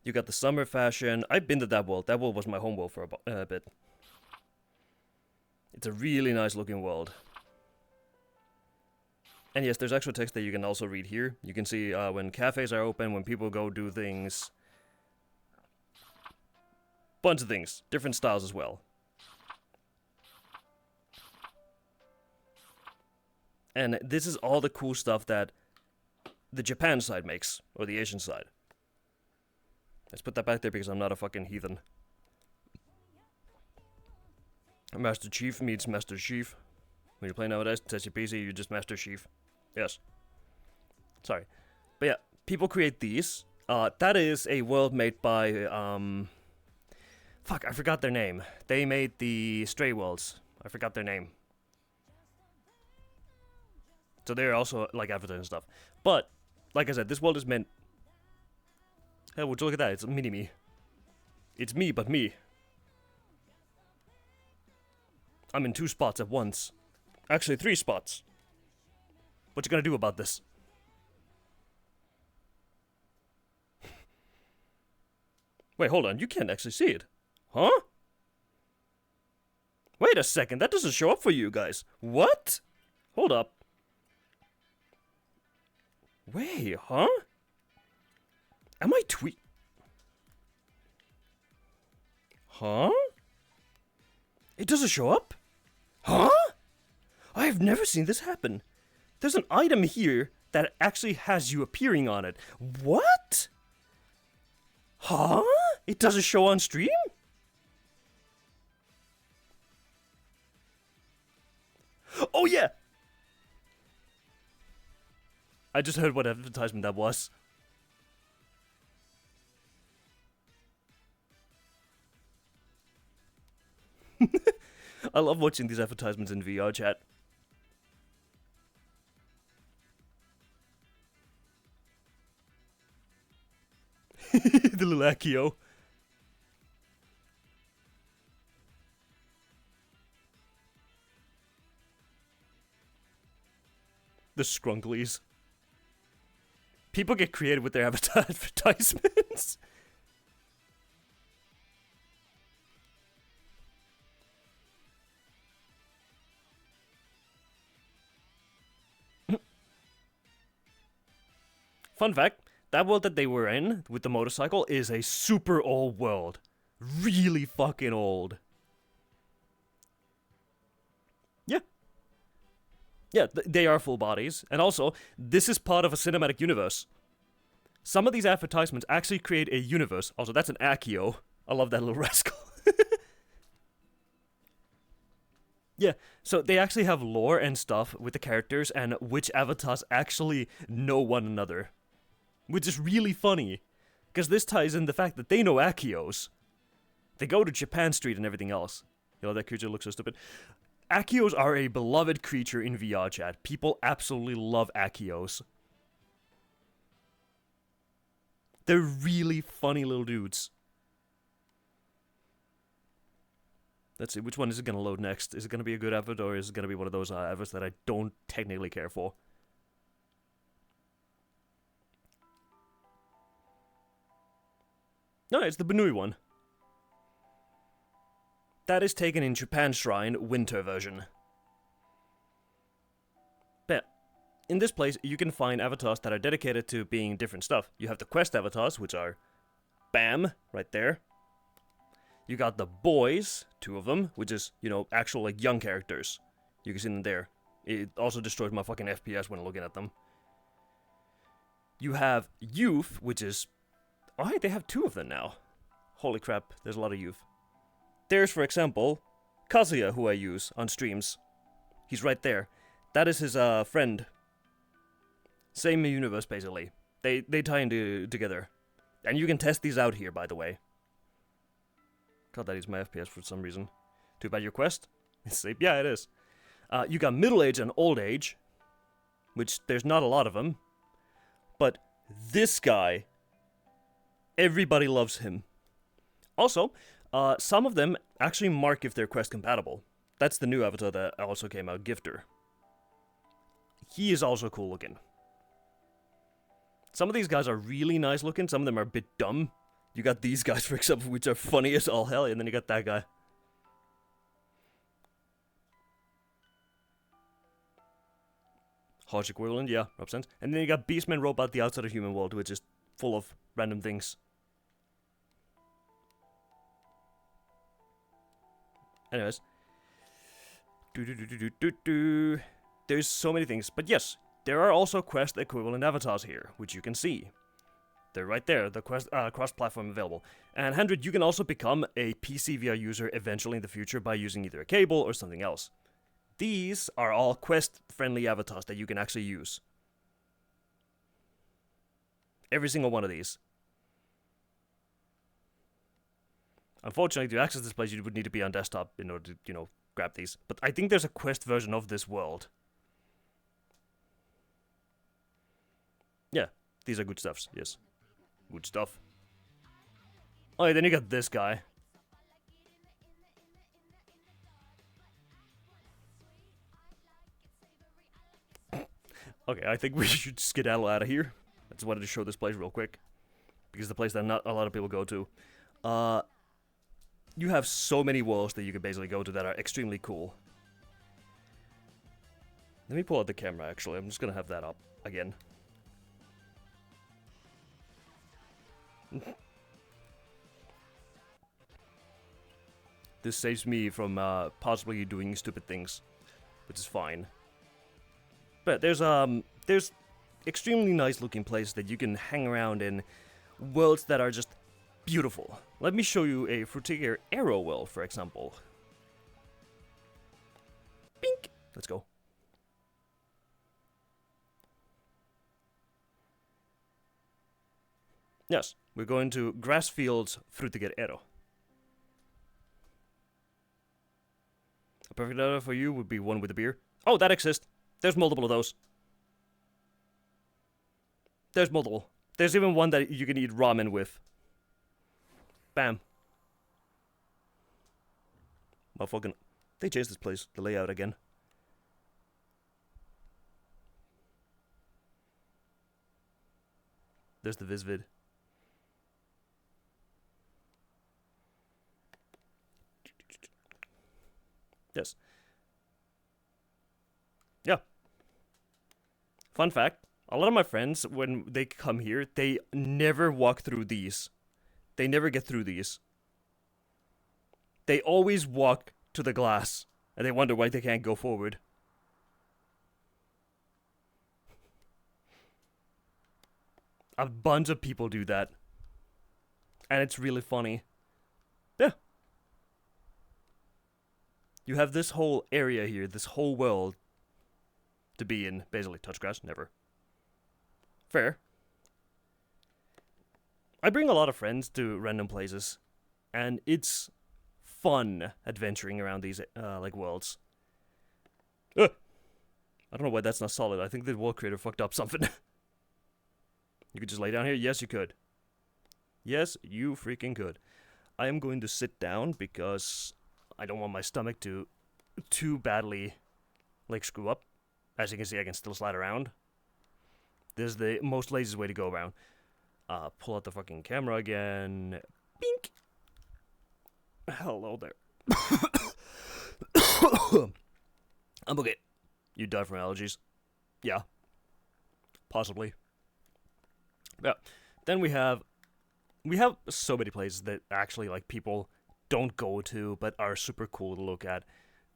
You got the summer fashion. I've been to that world. That world was my home world for a bit. It's a really nice looking world. And yes, there's extra text that you can also read here. You can see when cafes are open, when people go do things. Bunch of things. Different styles as well. And this is all the cool stuff that the Japan side makes, or the Asian side. Let's put that back there because I'm not a fucking heathen. Master Chief meets Master Chief. When you play nowadays, Tetsu PC, you're just Master Chief. Yes. Sorry. But yeah, people create these. That is a world made by, fuck, I forgot their name. They made the Stray Worlds. I forgot their name. So they're also, like, advertising stuff. But, like I said, this world is meant... Hey, would you look at that? It's a mini-me. It's me, but me. I'm in 2 spots at once. Actually, 3 spots. What you gonna do about this? Wait, hold on. You can't actually see it. Huh? Wait a second. That doesn't show up for you guys. What? Hold up. Wait, huh? Am I Huh? It doesn't show up? Huh? I have never seen this happen. There's an item here that actually has you appearing on it. What? Huh? It doesn't show on stream? Oh yeah! I just heard what advertisement that was. I love watching these advertisements in VR chat. The little Akio. The Scrunklies. People get creative with their advertisements. Fun fact, that world that they were in with the motorcycle is a super old world. Really fucking old. Yeah. Yeah, they are full bodies. And also, this is part of a cinematic universe. Some of these advertisements actually create a universe. Also, that's an Accio. I love that little rascal. Yeah, so they actually have lore and stuff with the characters and which avatars actually know one another. Which is really funny. Because this ties in the fact that they know Accios. They go to Japan Street and everything else. You know, that creature looks so stupid. Accios are a beloved creature in VR chat. People absolutely love Accios. They're really funny little dudes. Let's see, which one is it going to load next? Is it going to be a good effort, or is it going to be one of those efforts that I don't technically care for? No, it's the Benui one. That is taken in Japan Shrine Winter version. But in this place, you can find avatars that are dedicated to being different stuff. You have the quest avatars, which are BAM, right there. You got the boys, 2 of them, which is, you know, actual, like, young characters. You can see them there. It also destroys my fucking FPS when looking at them. You have youth, which is... Oh, hey, they have 2 of them now. Holy crap, there's a lot of youth. There's, for example, Kazuya, who I use on streams. He's right there. That is his friend. Same universe, basically. They tie into together. And you can test these out here, by the way. God, that is my FPS for some reason. Too bad your quest? Yeah, it is. You got middle age and old age, which there's not a lot of them. But this guy, everybody loves him. Also, some of them actually mark if they're quest compatible. That's the new avatar that also came out, Gifter. He is also cool looking. Some of these guys are really nice looking, some of them are a bit dumb. You got these guys, for example, which are funny as all hell, and then you got that guy. Harsh equivalent, yeah, represents. And then you got Beastman Robot, the outside of human world, which is full of random things. Anyways. There's so many things. But yes, there are also quest equivalent avatars here, which you can see. They're right there, the quest cross-platform available. And 100, you can also become a PC VR user eventually in the future by using either a cable or something else. These are all quest-friendly avatars that you can actually use. Every single one of these. Unfortunately, to access this place, you would need to be on desktop in order to, you know, grab these. But I think there's a quest version of this world. Yeah, these are good stuffs, yes. Good stuff. Oh, yeah, then you got this guy. Okay, I think we should skedaddle out of here. I just wanted to show this place real quick. Because it's the place that not a lot of people go to. You have so many worlds that you can basically go to that are extremely cool. Let me pull out the camera, actually. I'm just gonna have that up again. This saves me from possibly doing stupid things, which is fine. But there's extremely nice looking places that you can hang around in, worlds that are just beautiful. Let me show you a Frutiger Arrow world, for example. Bink! Let's go. Yes, we're going to Grassfields Frutiger Arrow. A perfect area for you would be one with a beer. Oh, that exists. There's multiple of those. There's multiple. There's even one that you can eat ramen with. Bam. Motherfucking... They changed this place, the layout again. There's the Visvid. Yes. Yeah. Fun fact, a lot of my friends, when they come here, they never walk through these. They never get through these. They always walk to the glass, and they wonder why they can't go forward. A bunch of people do that. And it's really funny. Yeah. You have this whole area here, this whole world to be in. Basically, touch grass, never. Fair. I bring a lot of friends to random places, and it's fun adventuring around these, like, worlds. I don't know why that's not solid. I think the world creator fucked up something. You could just lay down here? Yes, you could. Yes, you freaking could. I am going to sit down because I don't want my stomach to too badly, like, screw up. As you can see, I can still slide around. This is the most laziest way to go around. Pull out the fucking camera again. Bink! Hello there. I'm okay. You die from allergies? Yeah. Possibly. Yeah. Then we have so many places that actually, like, people don't go to but are super cool to look at.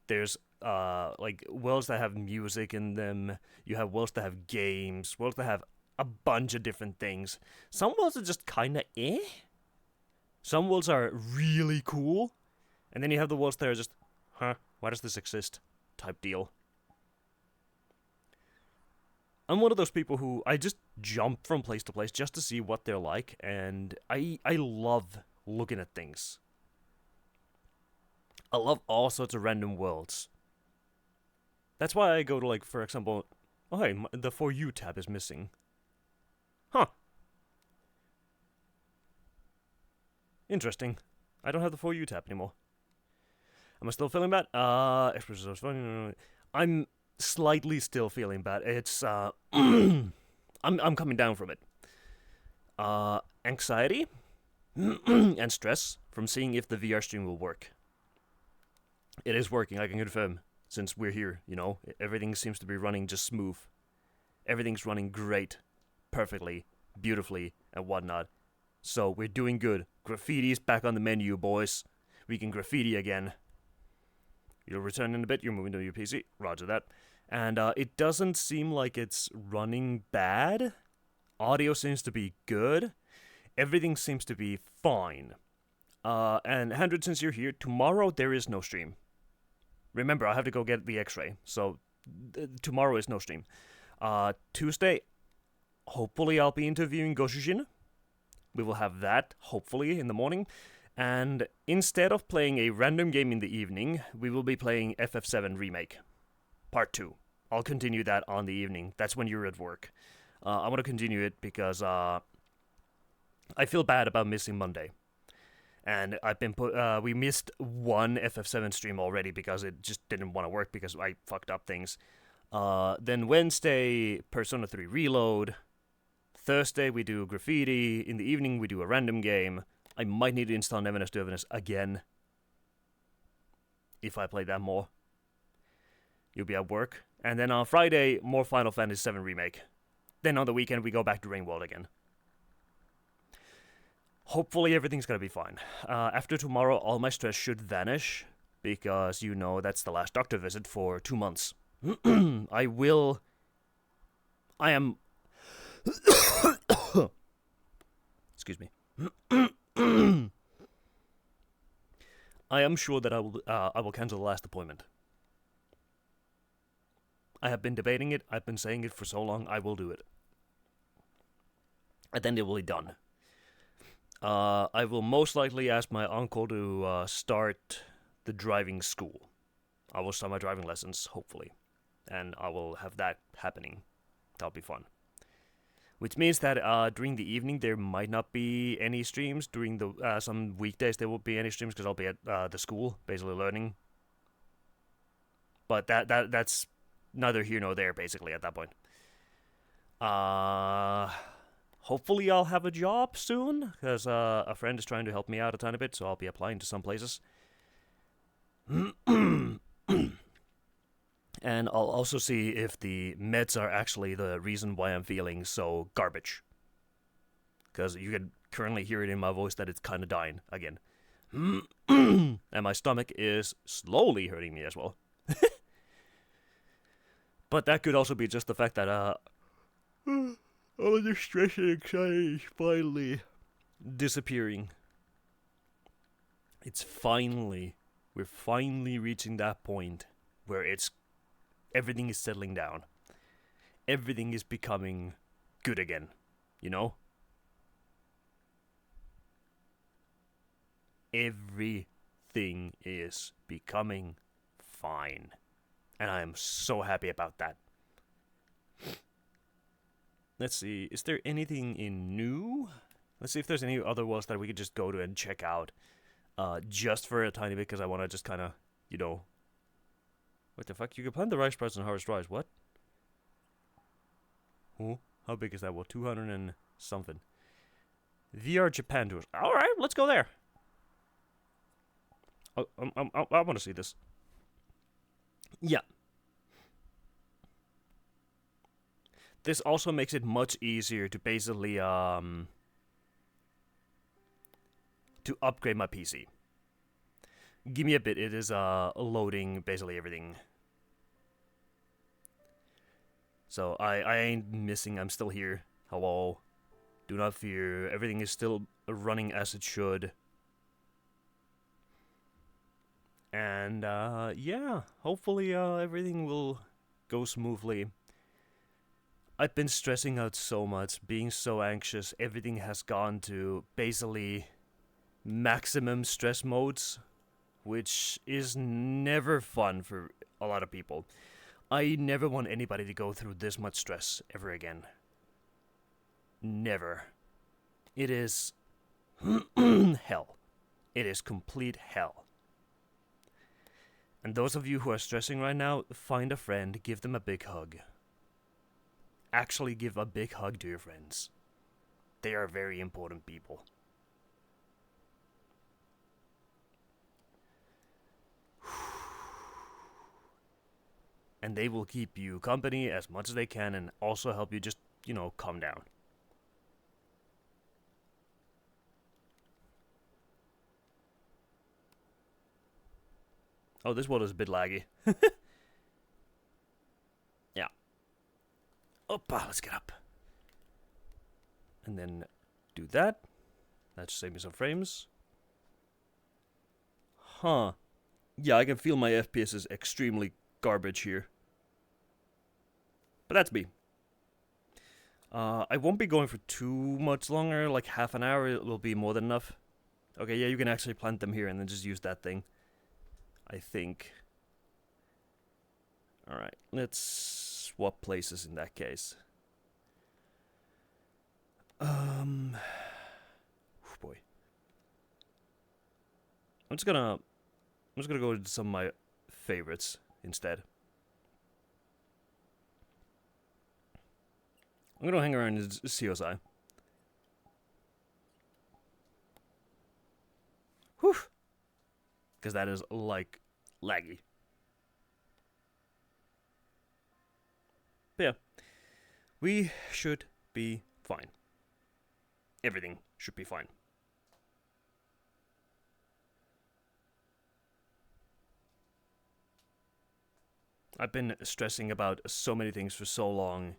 There's like worlds that have music in them. You have worlds that have games, worlds that have a bunch of different things. Some worlds are just kinda eh. Some worlds are really cool. And then you have the worlds that are just, huh, why does this exist? Type deal. I'm one of those people who I just jump from place to place just to see what they're like, and I love looking at things. I love all sorts of random worlds. That's why I go to, like, for example, oh hey, the For You tab is missing. Huh. Interesting. I don't have the For You tab anymore. Am I still feeling bad? I'm slightly still feeling bad. It's I'm coming down from it. Anxiety and stress from seeing if the VR stream will work. It is working, I can confirm, since we're here, you know. Everything seems to be running just smooth. Everything's running great, perfectly, beautifully, and whatnot. So we're doing good. Graffiti's back on the menu, boys. We can graffiti again. You'll return in a bit, you're moving to your PC. Roger that. And it doesn't seem like it's running bad. Audio seems to be good. Everything seems to be fine. And 100, since you're here, tomorrow there is no stream. Remember, I have to go get the x-ray, so tomorrow is no stream. Tuesday, hopefully I'll be interviewing Goshujin. We will have that, hopefully, in the morning. And instead of playing a random game in the evening, we will be playing FF7 Remake. Part 2. I'll continue that on the evening. That's when you're at work. I want to continue it because I feel bad about missing Monday. And I've been we missed one FF7 stream already because it just didn't want to work because I fucked up things. Then Wednesday, Persona 3 Reload. Thursday, we do Graffiti. In the evening, we do a random game. I might need to install Nevinus to Evanis again. If I play that more. You'll be at work. And then on Friday, more Final Fantasy VII Remake. Then on the weekend, we go back to Rainworld again. Hopefully everything's gonna be fine. After tomorrow, all my stress should vanish, because, you know, that's the last doctor visit for 2 months. I am... Excuse me. I am sure that I will cancel the last appointment. I have been debating it, I've been saying it for so long, I will do it. And then it will be done. I will most likely ask my uncle to start the driving school. I will start my driving lessons, hopefully. And I will have that happening. That'll be fun. Which means that during the evening there might not be any streams. During the some weekdays there won't be any streams because I'll be at the school, basically learning. But that's neither here nor there, basically, at that point. Hopefully I'll have a job soon, because a friend is trying to help me out a tiny bit, so I'll be applying to some places. And I'll also see if the meds are actually the reason why I'm feeling so garbage. Because you can currently hear it in my voice that it's kind of dying again. And my stomach is slowly hurting me as well. But that could also be just the fact that all the stress and anxiety is finally disappearing. We're finally reaching that point where everything is settling down. Everything is becoming good again, you know? Everything is becoming fine. And I am so happy about that. Let's see, is there anything in new? Let's see if there's any other worlds that we could just go to and check out. Just for a tiny bit, because I want to just kind of, you know... What the fuck? You can plant the rice sprout and harvest rice. What? Oh, how big is that? Well, 200 and something. VR Japan tours. Alright, let's go there. I want to see this. Yeah. This also makes it much easier to basically, to upgrade my PC. Give me a bit, it is, loading basically everything. So, I ain't missing, I'm still here. Hello. Do not fear, everything is still running as it should. And, yeah, hopefully, everything will go smoothly. I've been stressing out so much, being so anxious, everything has gone to basically maximum stress modes, which is never fun for a lot of people. I never want anybody to go through this much stress ever again. Never. It is hell. It is complete hell. And those of you who are stressing right now, find a friend, give them a big hug. Actually give a big hug to your friends. They are very important people. And they will keep you company as much as they can and also help you just, you know, calm down. Oh, this one is a bit laggy. Yeah. Opa, let's get up. And then do that. That should save me some frames. Huh. Yeah, I can feel my FPS is extremely garbage here. But that's me. I won't be going for too much longer, like half an hour it will be more than enough. Okay, yeah, you can actually plant them here and then just use that thing. I think. Alright, let's swap places in that case. Oh boy. I'm just gonna go to some of my favorites instead. I'm gonna hang around in COSI. Whew. Because that is, like, laggy. But yeah. We should be fine. Everything should be fine. I've been stressing about so many things for so long.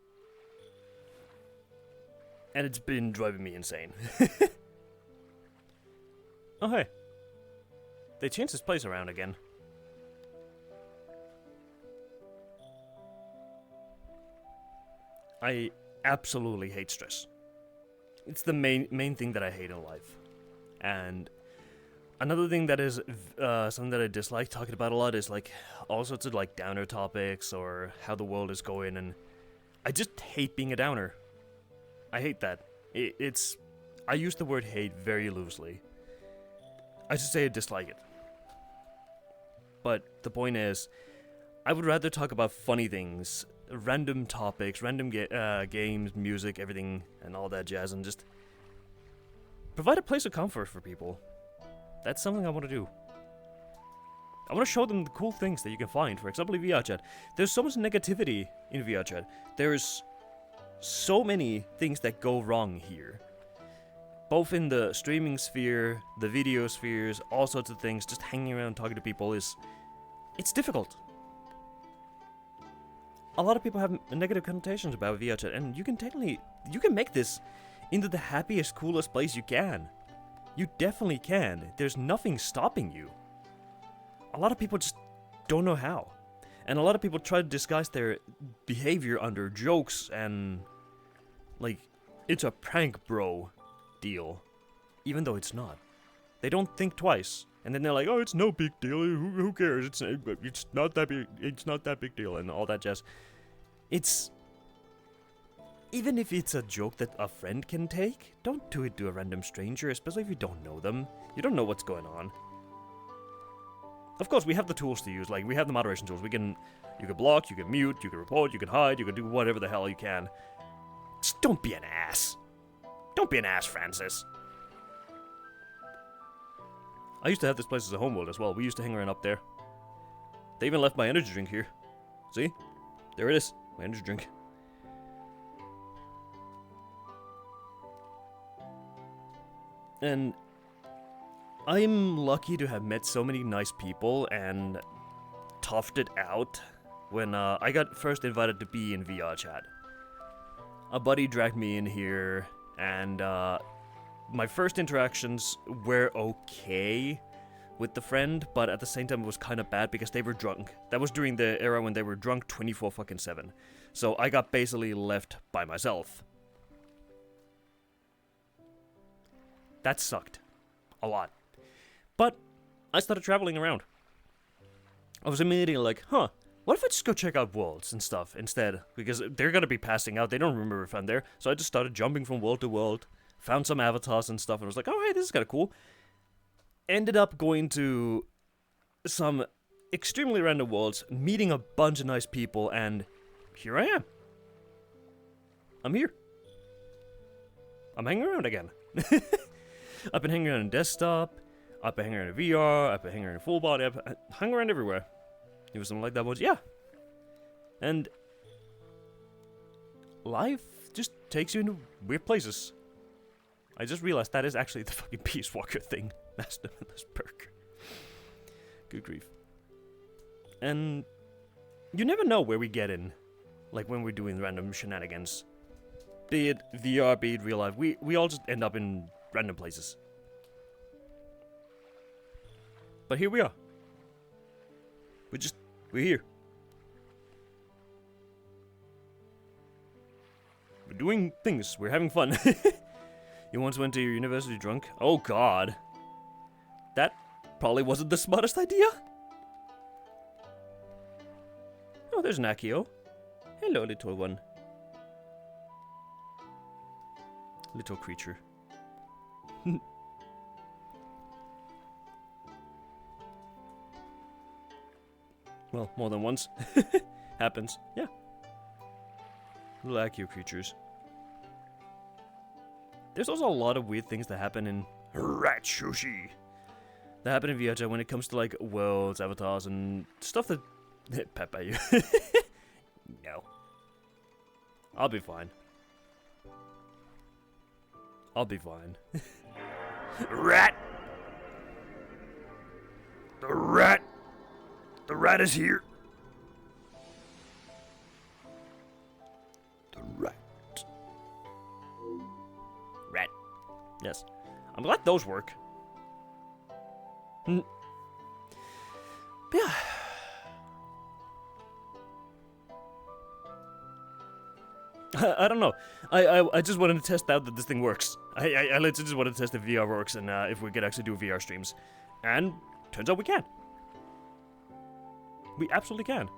And it's been driving me insane. Oh, hey. They changed this place around again. I absolutely hate stress. It's the main thing that I hate in life. And another thing that is something that I dislike talking about a lot is like all sorts of like downer topics or how the world is going, and I just hate being a downer. I hate that. I use the word hate very loosely. I should say I dislike it. But the point is, I would rather talk about funny things, random topics, random games, music, everything, and all that jazz, and just provide a place of comfort for people. That's something I want to do. I want to show them the cool things that you can find. For example, in VRChat, there's so much negativity in VRChat. There's so many things that go wrong here. Both in the streaming sphere, the video spheres, all sorts of things. Just hanging around talking to people it's difficult. A lot of people have negative connotations about VRChat, and you can make this into the happiest, coolest place you can. You definitely can. There's nothing stopping you. A lot of people just don't know how. And a lot of people try to disguise their behavior under jokes and, like, it's a prank, bro deal. Even though it's not. They don't think twice. And then they're like, oh, it's no big deal. Who cares? It's not that big. It's not that big deal, and all that jazz. Even if it's a joke that a friend can take, don't do it to a random stranger, especially if you don't know them. You don't know what's going on. Of course, we have the tools to use. Like, we have the moderation tools. You can block, you can mute, you can report, you can hide, you can do whatever the hell you can. Just don't be an ass. Don't be an ass, Francis. I used to have this place as a homeworld as well. We used to hang around up there. They even left my energy drink here. See? There it is. My energy drink. And I'm lucky to have met so many nice people and toughed it out when I got first invited to be in VRChat. A buddy dragged me in here, and my first interactions were okay with the friend, but at the same time it was kind of bad because they were drunk. That was during the era when they were drunk 24/7. So I got basically left by myself. That sucked. A lot. But I started traveling around. I was immediately like, huh, what if I just go check out worlds and stuff instead? Because they're gonna be passing out, they don't remember if I'm there. So I just started jumping from world to world, found some avatars and stuff, and was like, oh hey, this is kinda cool. Ended up going to some extremely random worlds, meeting a bunch of nice people, and here I am. I'm here. I'm hanging around again. I've been hanging around in desktop, I've been hanging around in VR, I've been hanging around in full body, I've hung around everywhere. It was something like that once, yeah. And life just takes you into weird places. I just realized that is actually the fucking Peace Walker thing. That's this perk. Good grief. And you never know where we get in. Like when we're doing random shenanigans. Be it VR, be it real life. We all just end up in random places. But here we are. We're here. We're doing things. We're having fun. You once went to your university drunk? Oh god. That probably wasn't the smartest idea. Oh, there's an Accio. Hello, little one. Little creature. Well, more than once. Happens. Yeah. Little Accio creatures. There's also a lot of weird things that happen in Rat Sushi. That happen in VRChat when it comes to like worlds, avatars, and stuff that pep at you. No. I'll be fine. I'll be fine. Rat! The rat! The rat is here! The rat. Rat. Yes. I'm glad those work. But yeah. I don't know. I just wanted to test out that this thing works. I literally just wanted to test if VR works and if we could actually do VR streams. And turns out we can. We absolutely can.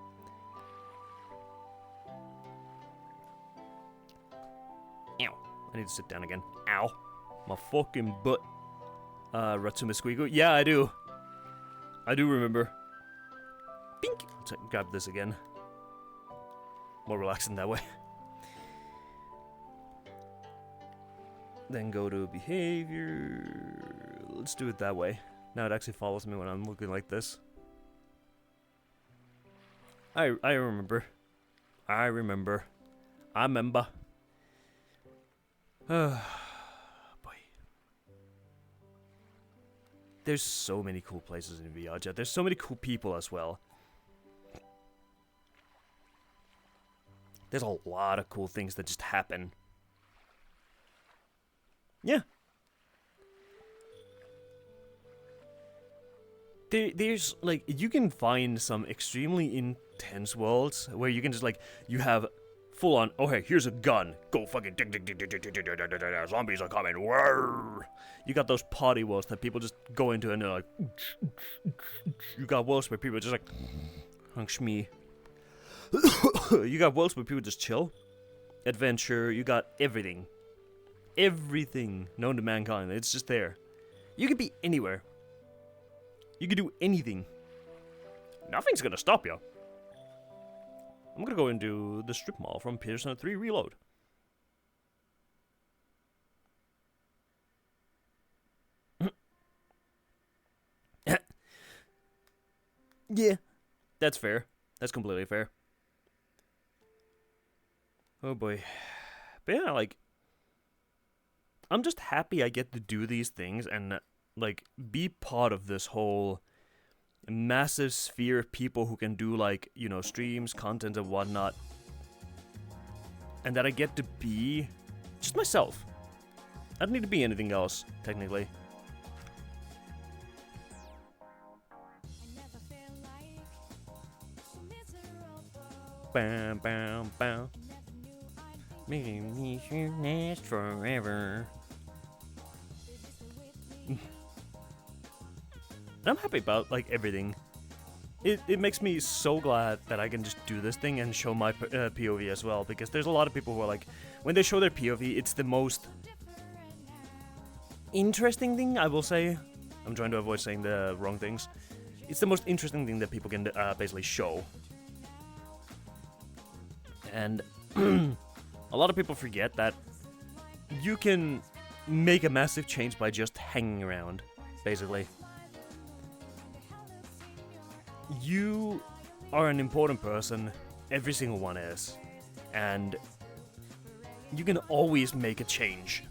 Ow. I need to sit down again. Ow. My fucking butt. Ratsuma Squeago. Yeah, I do. I do remember. Bink. Let's grab this again. More relaxing that way. Then go to behavior. Let's do it that way. Now it actually follows me when I'm looking like this. I remember. I remember. Boy. There's so many cool places in Viaja. There's so many cool people as well. There's a lot of cool things that just happen. Yeah. There's, like, you can find some extremely intense worlds where you can just, like, you have full on, oh, hey, here's a gun. Go fucking zombies are coming. Whirr. You got those party worlds that people just go into and they're like, you got worlds where people are just like, hunk shmee. You got worlds where people just chill. Adventure, you got everything. Everything known to mankind. It's just there. You could be anywhere. You could do anything. Nothing's gonna stop you. I'm gonna go into the strip mall from Persona 3 Reload. Yeah, that's fair. That's completely fair. Oh boy. But yeah, like, I'm just happy I get to do these things and, like, be part of this whole massive sphere of people who can do, like, you know, streams, content, and whatnot. And that I get to be just myself. I don't need to be anything else, technically. Bam, bam, bam. Making me should last forever. And I'm happy about, like, everything. It makes me so glad that I can just do this thing and show my POV as well, because there's a lot of people who are like, when they show their POV, it's the most interesting thing, I will say. I'm trying to avoid saying the wrong things. It's the most interesting thing that people can basically show. And a lot of people forget that you can make a massive change by just hanging around, basically. You are an important person, every single one is, and you can always make a change,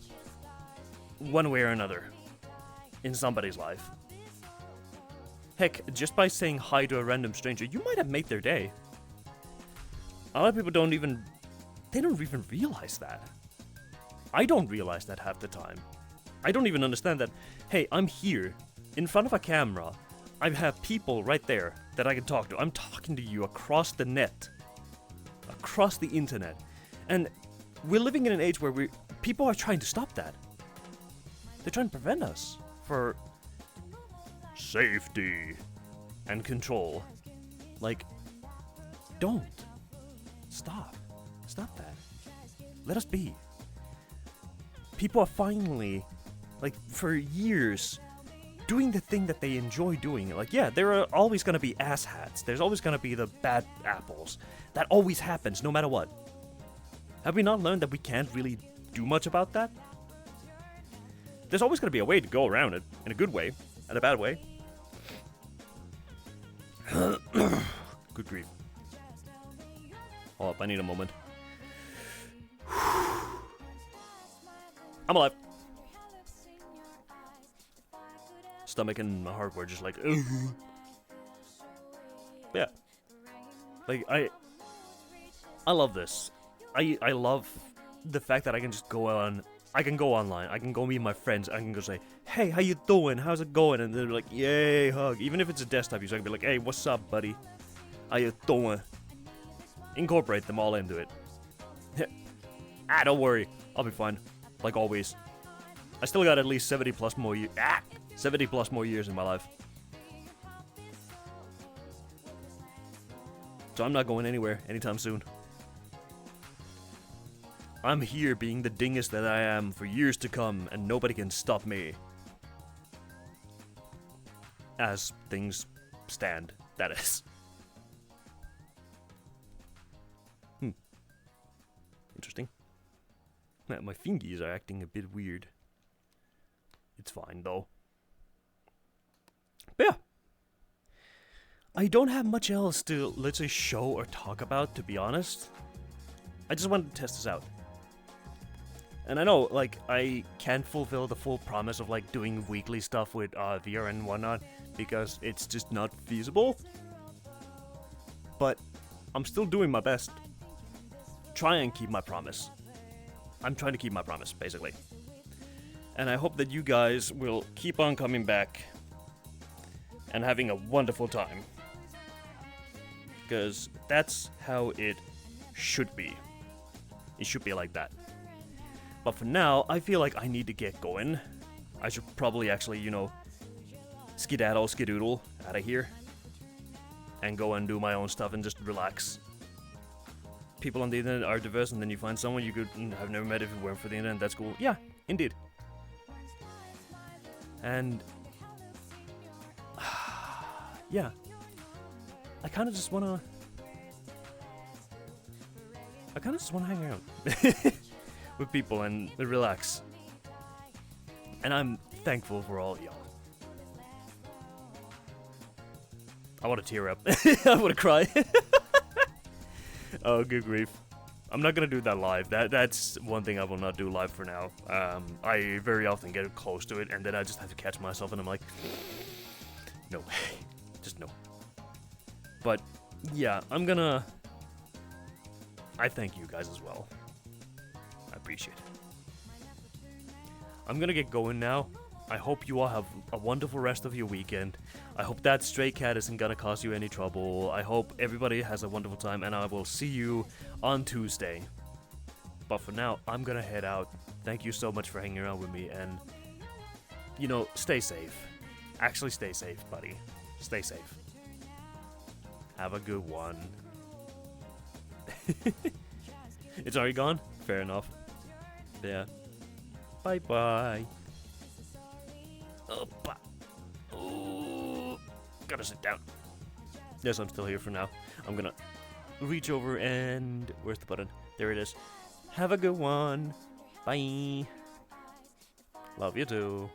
one way or another, in somebody's life. Heck, just by saying hi to a random stranger, you might have made their day. A lot of people don't even realize that. I don't realize that half the time. I don't even understand that, hey, I'm here, in front of a camera, I have people right there that I can talk to. I'm talking to you across the net, across the internet. And we're living in an age where people are trying to stop that. They're trying to prevent us for safety and control. Like, don't. Stop. Stop that. Let us be. People are finally, like, for years, doing the thing that they enjoy doing. Like, yeah, there are always gonna be asshats. There's always gonna be the bad apples. That always happens, no matter what. Have we not learned that we can't really do much about that? There's always gonna be a way to go around it, in a good way, and a bad way. Good grief. Hold up, I need a moment. I'm alive. Stomach and my heart were just like, ugh. Yeah. Like, I love this. I love the fact that I can just go on. I can go online. I can go meet my friends. I can go say, hey, how you doing? How's it going? And they're like, yay, hug. Even if it's a desktop use, I can be like, hey, what's up, buddy? How you doing? Incorporate them all into it. Don't worry. I'll be fine. Like always. I still got at least 70 plus more years. 70 plus more years in my life. So I'm not going anywhere anytime soon. I'm here being the dingus that I am for years to come, and nobody can stop me. As things stand, that is. Interesting. My fingies are acting a bit weird. It's fine, though. But yeah. I don't have much else to, let's say, show or talk about, to be honest. I just wanted to test this out. And I know, like, I can't fulfill the full promise of, like, doing weekly stuff with VR and whatnot, because it's just not feasible. But I'm still doing my best. Try and keep my promise. I'm trying to keep my promise, basically. And I hope that you guys will keep on coming back and having a wonderful time. Because that's how it should be. It should be like that. But for now, I feel like I need to get going. I should probably actually, you know, skedaddle out of here. And go and do my own stuff and just relax. People on the internet are diverse, and then you find someone you could have never met if it weren't for the internet. That's cool. Yeah, indeed. And yeah, I kind of just wanna hang out with people and relax. And I'm thankful for all of y'all. I want to tear up. I want to cry. Oh, good grief. I'm not gonna do that live. That's one thing I will not do live for now. I very often get close to it, and then I just have to catch myself, and I'm like, no way. Just no. But, yeah, I thank you guys as well. I appreciate it. I'm gonna get going now. I hope you all have a wonderful rest of your weekend. I hope that stray cat isn't gonna cause you any trouble. I hope everybody has a wonderful time, and I will see you on Tuesday. But for now, I'm gonna head out. Thank you so much for hanging around with me, and, you know, stay safe. Actually, stay safe, buddy. Stay safe. Have a good one. It's already gone? Fair enough. Yeah. Bye-bye. Opa. Ooh. Gotta sit down. Yes, I'm still here for now. I'm gonna reach over and... Where's the button? There it is. Have a good one. Bye. Love you too.